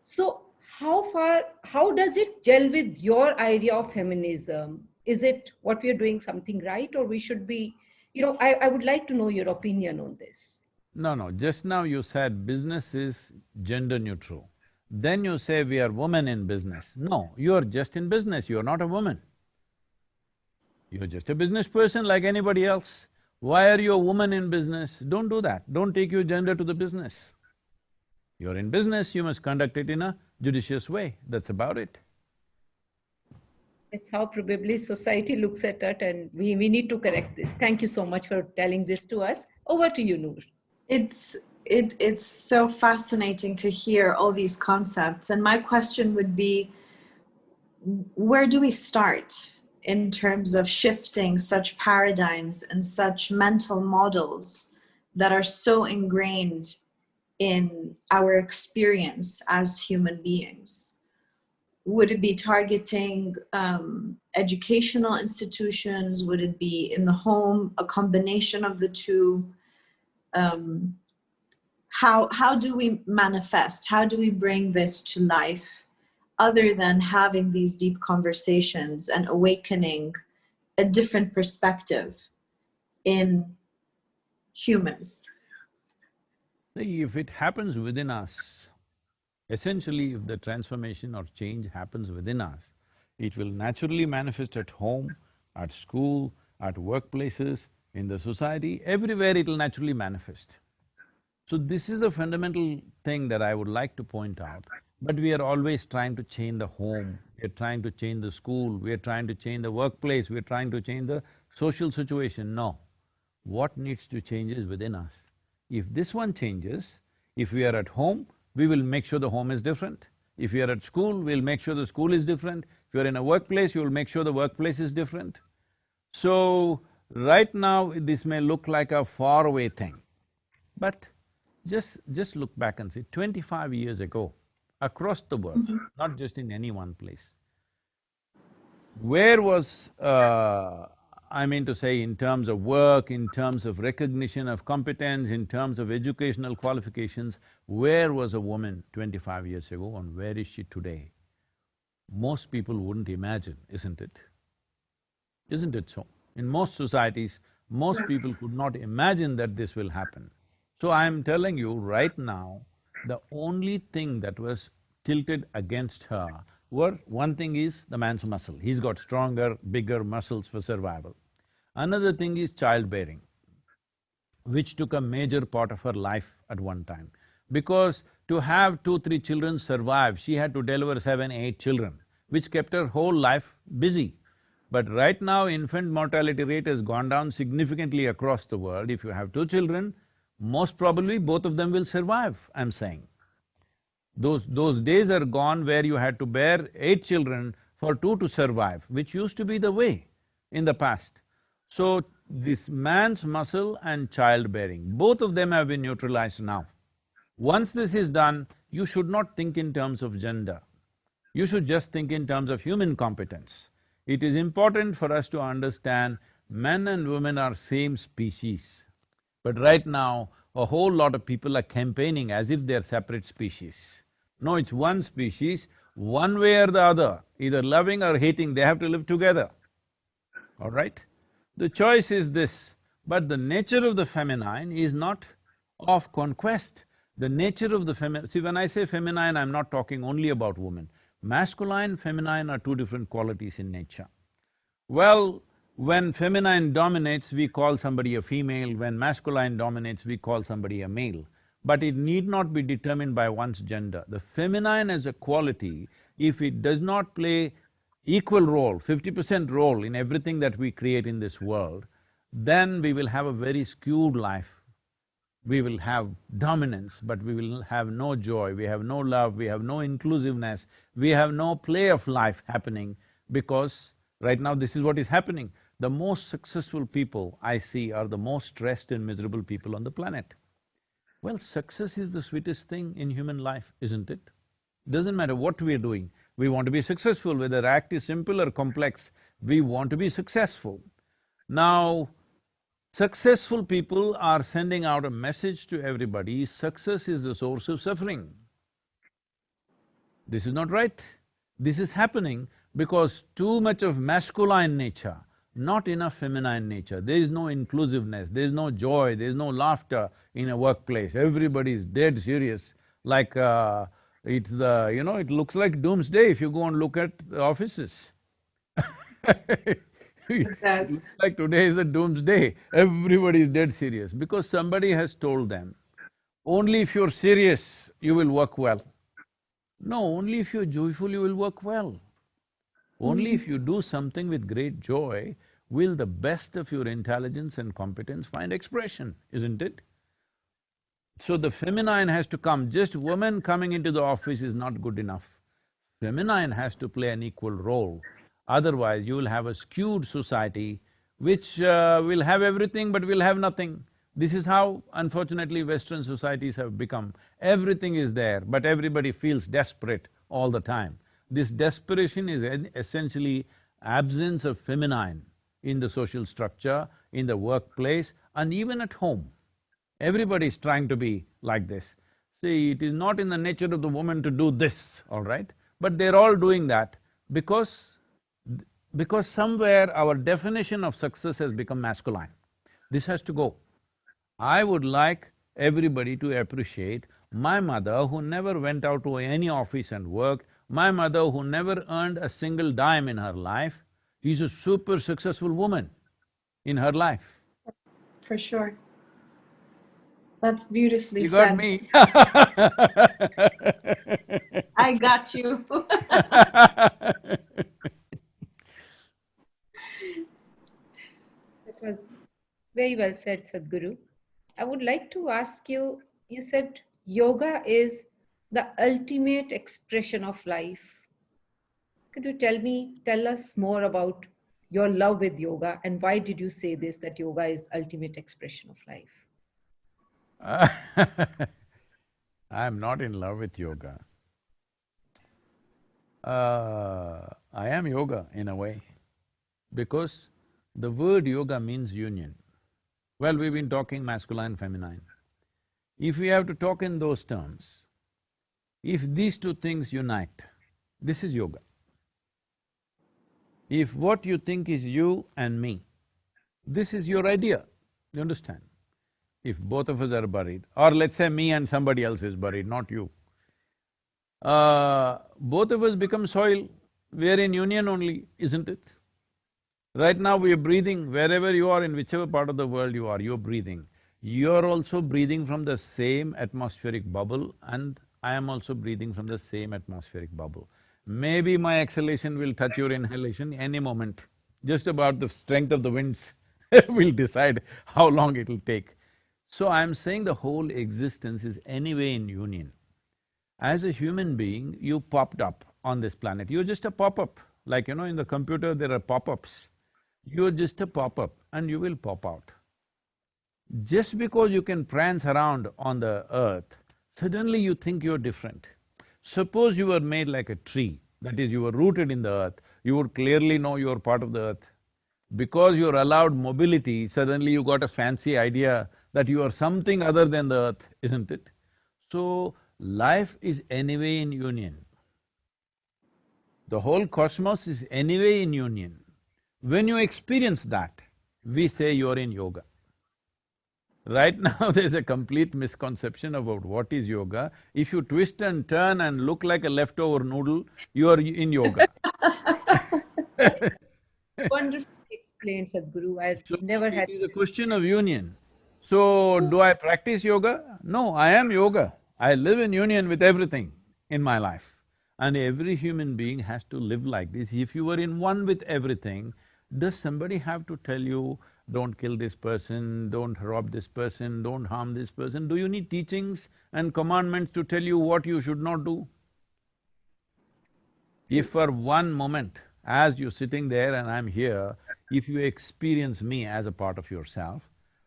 So how does it gel with your idea of feminism? Is it what we are doing something right, or we should be, I would like to know your opinion on this. No, just now you said business is gender neutral. Then you say we are women in business. No, you are just in business, you are not a woman. You're just a business person like anybody else. Why are you a woman in business? Don't do that. Don't take your gender to the business. You're in business, you must conduct it in a judicious way, that's about it. It's how probably society looks at it, and we need to correct this. Thank you so much for telling this to us. Over to you, Noor. It's so fascinating to hear all these concepts. And my question would be, where do we start in terms of shifting such paradigms and such mental models that are so ingrained in our experience as human beings? Would it be targeting educational institutions? Would it be in the home, a combination of the two? How do we manifest? How do we bring this to life, other than having these deep conversations and awakening a different perspective in humans? If it happens within us, essentially if the transformation or change happens within us, it will naturally manifest at home, at school, at workplaces, in the society, everywhere it will naturally manifest. So this is the fundamental thing that I would like to point out. But we are always trying to change the home, we are trying to change the school, we are trying to change the workplace, we are trying to change the social situation. No. What needs to change is within us. If this one changes, if we are at home, we will make sure the home is different. If we are at school, we'll make sure the school is different. If you're in a workplace, you'll make sure the workplace is different. So, right now, this may look like a faraway thing, but just look back and see, 25 years ago, across the world, not just in any one place, where was, I mean to say, in terms of work, in terms of recognition of competence, in terms of educational qualifications, where was a woman 25 years ago and where is she today? Most people wouldn't imagine, isn't it? Isn't it so? In most societies, most people could not imagine that this will happen. So I'm telling you right now, the only thing that was tilted against her were, one thing is the man's muscle. He's got stronger, bigger muscles for survival. Another thing is childbearing, which took a major part of her life at one time. Because to have 2, 3 children survive, she had to deliver 7, 8 children, which kept her whole life busy. But right now, infant mortality rate has gone down significantly across the world. If you have 2 children, most probably both of them will survive, I'm saying. Those days are gone where you had to bear 8 children for 2 to survive, which used to be the way in the past. So, this man's muscle and childbearing, both of them have been neutralized now. Once this is done, you should not think in terms of gender. You should just think in terms of human competence. It is important for us to understand men and women are same species. But right now, a whole lot of people are campaigning as if they're separate species. No, it's one species, one way or the other, either loving or hating, they have to live together, all right? The choice is this, but the nature of the feminine is not of conquest. The nature of the feminine… See, when I say feminine, I'm not talking only about women. Masculine, feminine are 2 different qualities in nature. Well, when feminine dominates, we call somebody a female, when masculine dominates, we call somebody a male. But it need not be determined by one's gender. The feminine as a quality, if it does not play equal role, 50% role in everything that we create in this world, then we will have a very skewed life. We will have dominance, but we will have no joy, we have no love, we have no inclusiveness, we have no play of life happening, because right now this is what is happening. The most successful people I see are the most stressed and miserable people on the planet. Well, success is the sweetest thing in human life, isn't it? Doesn't matter what we are doing, we want to be successful, whether the act is simple or complex, we want to be successful. Now, successful people are sending out a message to everybody, success is the source of suffering. This is not right. This is happening because too much of masculine nature, not enough feminine nature. There is no inclusiveness, there is no joy, there is no laughter in a workplace. Everybody is dead serious, like it's the… it looks like doomsday if you go and look at the offices. It It does. looks like today is a doomsday. Everybody is dead serious because somebody has told them, only if you're serious, you will work well. No, only if you're joyful, you will work well. Only if you do something with great joy will the best of your intelligence and competence find expression, isn't it? So the feminine has to come. Just women coming into the office is not good enough. Feminine has to play an equal role. Otherwise, you will have a skewed society which will have everything but will have nothing. This is how, unfortunately, Western societies have become. Everything is there, but everybody feels desperate all the time. This desperation is essentially absence of feminine in the social structure, in the workplace, and even at home. Everybody is trying to be like this. See, it is not in the nature of the woman to do this, all right? But they're all doing that because… because somewhere our definition of success has become masculine. This has to go. I would like everybody to appreciate my mother who never went out to any office and worked, my mother who never earned a single dime in her life, is a super successful woman in her life. For sure. That's beautifully You got said. me? I got you. That was very well said, Sadhguru. I would like to ask you, you said yoga is the ultimate expression of life. Could you tell us more about your love with yoga and why did you say this, that yoga is ultimate expression of life? I'm not in love with yoga. I am yoga in a way, because the word yoga means union. Well, we've been talking masculine, feminine. If we have to talk in those terms, if these two things unite, this is yoga. If what you think is you and me, this is your idea, you understand? If both of us are buried, or let's say me and somebody else is buried, not you, both of us become soil, we are in union only, isn't it? Right now we are breathing, wherever you are, in whichever part of the world you are, you're breathing. You're also breathing from the same atmospheric bubble and I am also breathing from the same atmospheric bubble. Maybe my exhalation will touch your inhalation any moment. Just about the strength of the winds will decide how long it'll take. So I'm saying the whole existence is anyway in union. As a human being, you popped up on this planet. You're just a pop-up. Like, in the computer there are pop-ups. You're just a pop-up and you will pop out. Just because you can prance around on the earth, suddenly you think you're different. Suppose you were made like a tree, that is, you were rooted in the earth, you would clearly know you're part of the earth. Because you're allowed mobility, suddenly you got a fancy idea that you are something other than the earth, isn't it? So, life is anyway in union. The whole cosmos is anyway in union. When you experience that, we say you're in yoga. Right now there's a complete misconception about what is yoga. If you twist and turn and look like a leftover noodle, you are in yoga. Wonderfully explained, Sadhguru. I've So, never it had… is a question of union. So, do I practice yoga? No, I am yoga. I live in union with everything in my life. And every human being has to live like this. If you are in one with everything, does somebody have to tell you, don't kill this person, don't rob this person, don't harm this person? Do you need teachings and commandments to tell you what you should not do? If for one moment, as you're sitting there and I'm here, if you experience me as a part of yourself,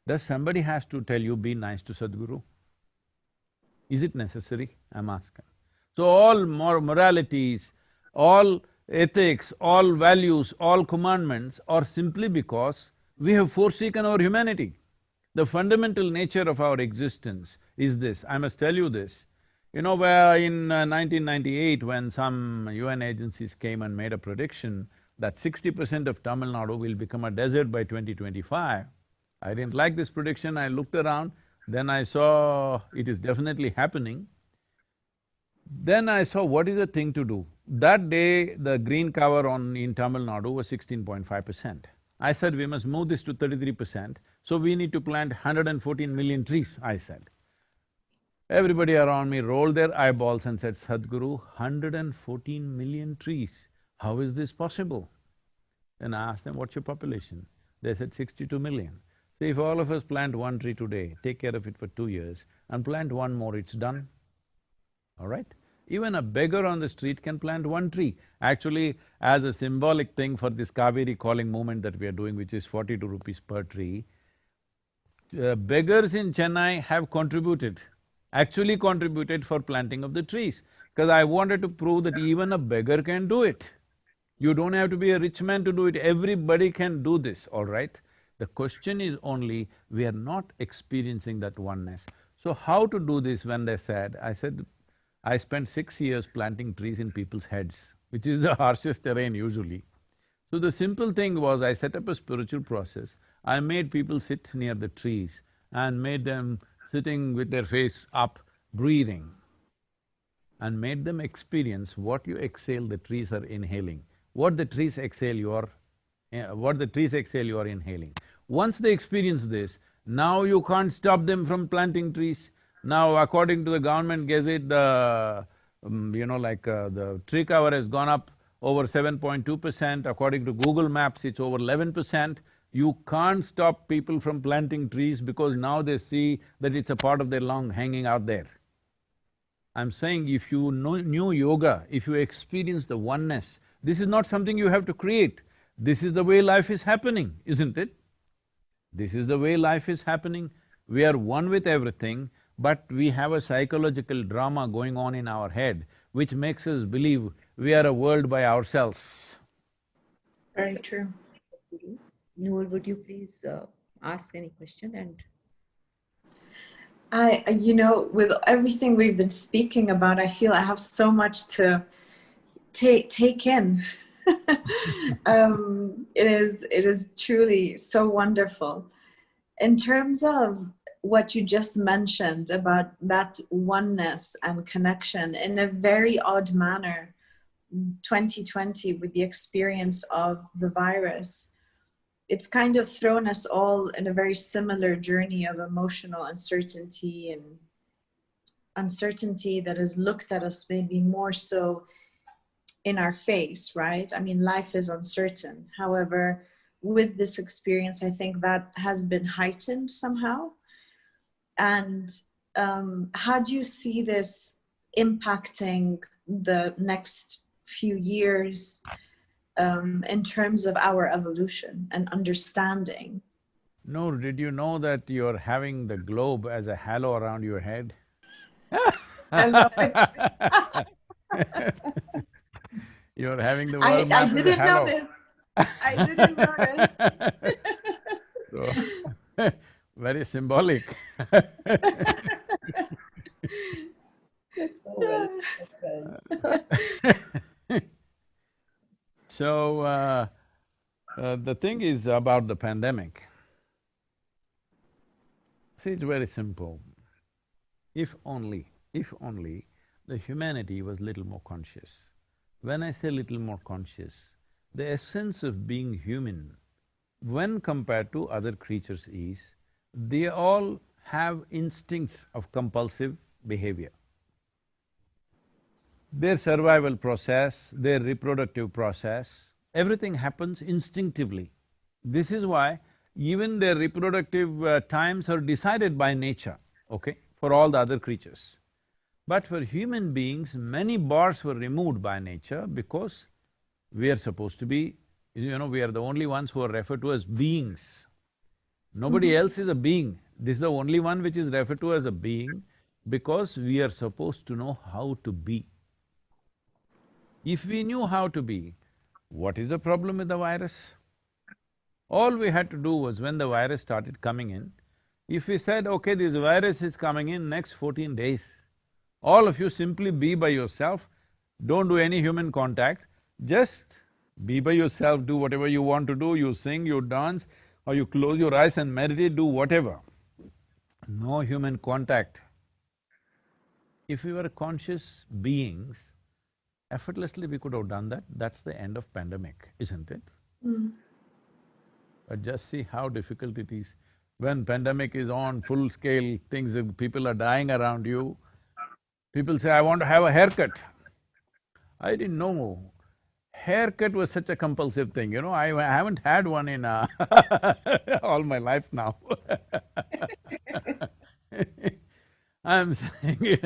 does somebody has to tell you, be nice to Sadhguru? Is it necessary? I'm asking. So all moralities, all ethics, all values, all commandments are simply because we have forsaken our humanity. The fundamental nature of our existence is this, I must tell you this, Where in 1998, when some UN agencies came and made a prediction that 60% of Tamil Nadu will become a desert by 2025, I didn't like this prediction, I looked around, then I saw it is definitely happening. Then I saw what is the thing to do. That day, the green cover in Tamil Nadu was 16.5%. I said, we must move this to 33%, so we need to plant 114 million trees, I said. Everybody around me rolled their eyeballs and said, Sadhguru, 114 million trees, how is this possible? Then I asked them, what's your population? They said 62 million. So if all of us plant one tree today, take care of it for 2 years, and plant one more, it's done. All right? Even a beggar on the street can plant one tree. Actually, as a symbolic thing for this Kaveri calling movement that we are doing, which is 42 rupees per tree, beggars in Chennai have actually contributed for planting of the trees, because I wanted to prove that even a beggar can do it. You don't have to be a rich man to do it, everybody can do this, all right? The question is only, we are not experiencing that oneness. So how to do this when they said, I said, I spent 6 years planting trees in people's heads, which is the harshest terrain usually. So the simple thing was, I set up a spiritual process. I made people sit near the trees and made them sitting with their face up, breathing, and made them experience what you exhale, the trees are inhaling. What the trees exhale, you are inhaling. Once they experience this, now you can't stop them from planting trees. Now, according to the government gazette, the tree cover has gone up over 7.2%. According to Google Maps, it's over 11%. You can't stop people from planting trees because now they see that it's a part of their lung hanging out there. I'm saying if you knew yoga, if you experience the oneness, this is not something you have to create. This is the way life is happening, isn't it? This is the way life is happening. We are one with everything, but we have a psychological drama going on in our head which makes us believe we are a world by ourselves. Very true. Noor, would you please ask any question? And with everything we've been speaking about, I feel I have so much to take in. It is truly so wonderful. In terms of what you just mentioned about that oneness and connection, in a very odd manner, 2020, with the experience of the virus, it's kind of thrown us all in a very similar journey of emotional uncertainty, and uncertainty that has looked at us maybe more so in our face, right? I mean, life is uncertain. However, with this experience, I think that has been heightened somehow. And how do you see this impacting the next few years in terms of our evolution and understanding? Noor, did you know that you're having the globe as a halo around your head? I love it. You're having the world map as a didn't halo. notice. I didn't notice. So, very symbolic. So, the thing is about the pandemic. See, it's very simple. If only the humanity was little more conscious. When I say little more conscious, the essence of being human, when compared to other creatures is, they all have instincts of compulsive behavior. Their survival process, their reproductive process, everything happens instinctively. This is why even their reproductive times are decided by nature, okay, for all the other creatures. But for human beings, many bars were removed by nature because we are supposed to be, we are the only ones who are referred to as beings. Nobody else is a being. This is the only one which is referred to as a being because we are supposed to know how to be. If we knew how to be, what is the problem with the virus? All we had to do was, when the virus started coming in, if we said, okay, this virus is coming in next 14 days, All of you simply be by yourself, don't do any human contact, just be by yourself, do whatever you want to do, you sing, you dance, or you close your eyes and meditate, do whatever. No human contact. If we were conscious beings, effortlessly we could have done that. That's the end of pandemic, isn't it? But just see how difficult it is. When pandemic is on full scale, people are dying around you, people say, I want to have a haircut. I didn't know haircut was such a compulsive thing, you know, I haven't had one in all my life now. I'm saying,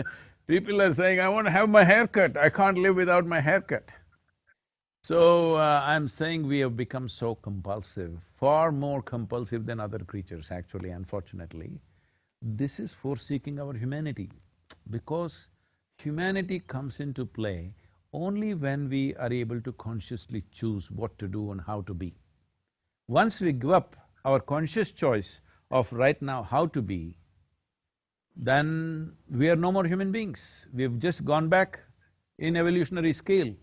people are saying, I want to have my haircut, I can't live without my haircut. So, I'm saying we have become so compulsive, far more compulsive than other creatures actually, unfortunately. This is forsaking our humanity, because humanity comes into play only when we are able to consciously choose what to do and how to be. Once we give up our conscious choice of right now how to be, then we are no more human beings. We've just gone back in evolutionary scale.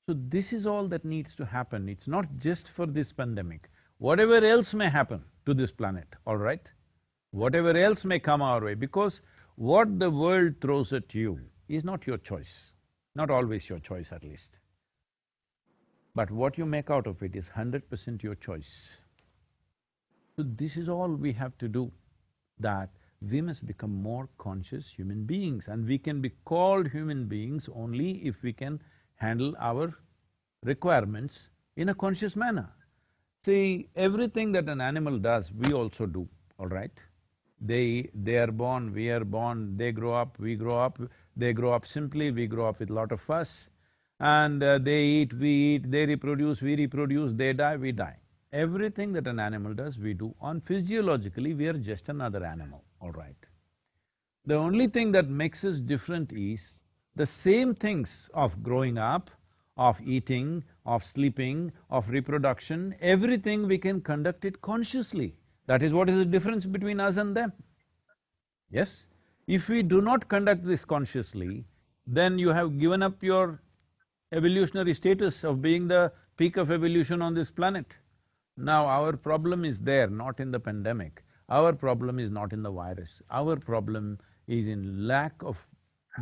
So this is all that needs to happen. It's not just for this pandemic. Whatever else may happen to this planet, all right? Whatever else may come our way, because what the world throws at you is not your choice. Not always your choice at least. But what you make out of it is 100% your choice. So this is all we have to do, that we must become more conscious human beings, and we can be called human beings only if we can handle our requirements in a conscious manner. See, everything that an animal does, we also do, all right? They are born, we are born, they grow up, we grow up, they grow up simply, we grow up with lot of fuss, and they eat, we eat, they reproduce, we reproduce, they die, we die. Everything that an animal does, we do. On physiologically, we are just another animal, all right? The only thing that makes us different is the same things of growing up, of eating, of sleeping, of reproduction, everything we can conduct it consciously. That is what is the difference between us and them. Yes? If we do not conduct this consciously, then you have given up your evolutionary status of being the peak of evolution on this planet. Now our problem is there, not in the pandemic. Our problem is not in the virus. Our problem is in lack of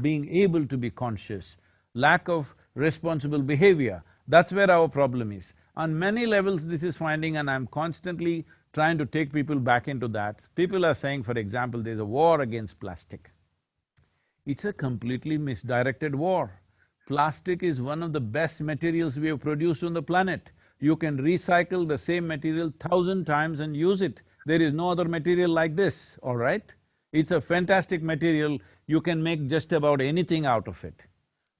being able to be conscious, lack of responsible behavior. That's where our problem is. On many levels this is finding, and I'm constantly trying to take people back into that. People are saying, for example, there's a war against plastic. It's a completely misdirected war. Plastic is one of the best materials we have produced on the planet. You can recycle the same material 1,000 times and use it. There is no other material like this, all right? It's a fantastic material, you can make just about anything out of it.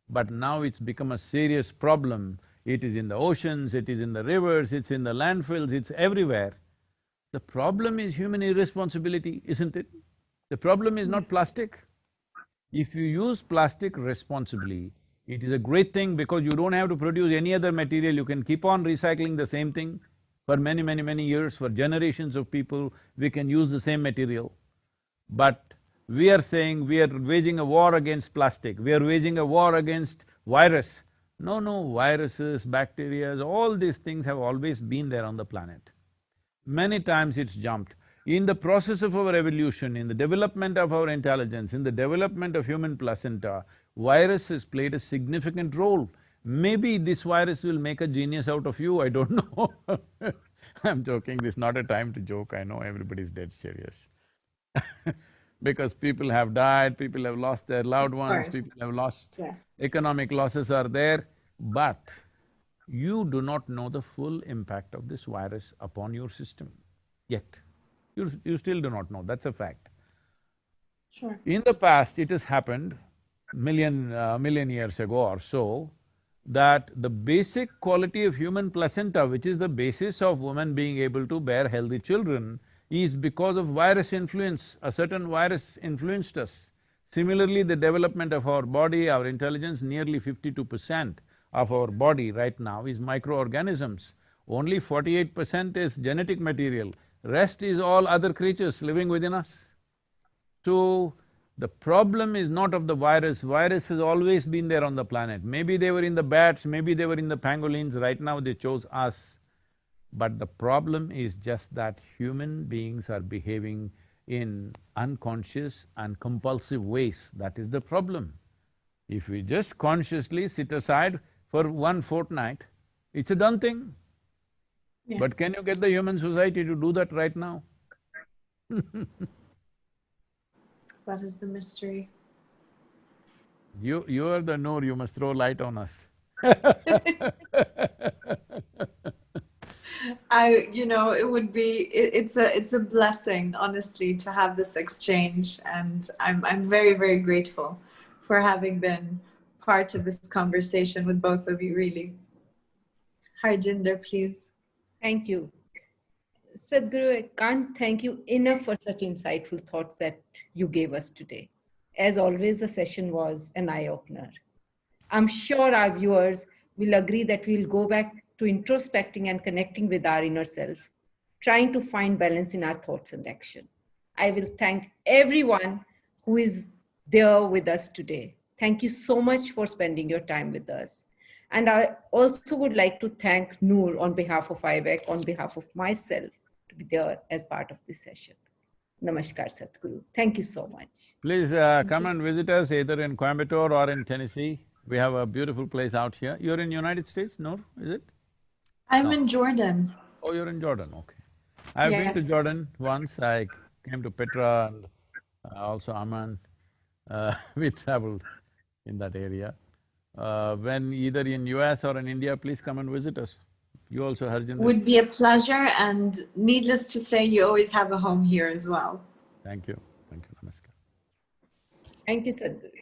But now it's become a serious problem. It is in the oceans, it is in the rivers, it's in the landfills, it's everywhere. The problem is human irresponsibility, isn't it? The problem is not plastic. If you use plastic responsibly, it is a great thing because you don't have to produce any other material, you can keep on recycling the same thing for many years, for generations of people, we can use the same material. But we are saying we are waging a war against plastic, we are waging a war against virus. No, viruses, bacteria, all these things have always been there on the planet. Many times it's jumped. In the process of our evolution, in the development of our intelligence, in the development of human placenta, virus has played a significant role. Maybe this virus will make a genius out of you, I don't know. I'm joking, this is not a time to joke, I know everybody's dead serious. Because people have died, people have lost their loved ones, people have lost… Yes. Economic losses are there, but you do not know the full impact of this virus upon your system yet. You still do not know, that's a fact. Sure. In the past, it has happened million years ago or so, that the basic quality of human placenta, which is the basis of women being able to bear healthy children, is because of virus influence. A certain virus influenced us. Similarly, the development of our body, our intelligence, nearly 52% of our body right now is microorganisms. Only 48% is genetic material, rest is all other creatures living within us. So, The problem is not of the virus. Virus has always been there on the planet. Maybe they were in the bats, maybe they were in the pangolins, right now they chose us. But the problem is just that human beings are behaving in unconscious and compulsive ways. That is the problem. If we just consciously sit aside for one fortnight, it's a done thing. Yes. But can you get the human society to do that right now? That is the mystery. You are the Noor, you must throw light on us. It would be, it's a blessing, honestly, to have this exchange. And I'm very, very grateful for having been part of this conversation with both of you, really. Harjinder, please. Thank you. Sadhguru, I can't thank you enough for such insightful thoughts that you gave us today. As always, the session was an eye-opener. I'm sure our viewers will agree that we'll go back to introspecting and connecting with our inner self, trying to find balance in our thoughts and action. I will thank everyone who is there with us today. Thank you so much for spending your time with us. And I also would like to thank Noor on behalf of IWEC, on behalf of myself, to be there as part of this session. Namaskar, Sadhguru. Thank you so much. Please come and visit us either in Coimbatore or in Tennessee. We have a beautiful place out here. You're in United States, Noor, is it? I'm in Jordan. Oh, you're in Jordan, okay. I've been to Yes. Jordan once. I came to Petra and also Amman. We traveled in that area. When either in US or in India, please come and visit us. You also, Harjinder. Would be a pleasure, and needless to say, you always have a home here as well. Thank you. Thank you. Namaskar. Thank you, Sadhguru.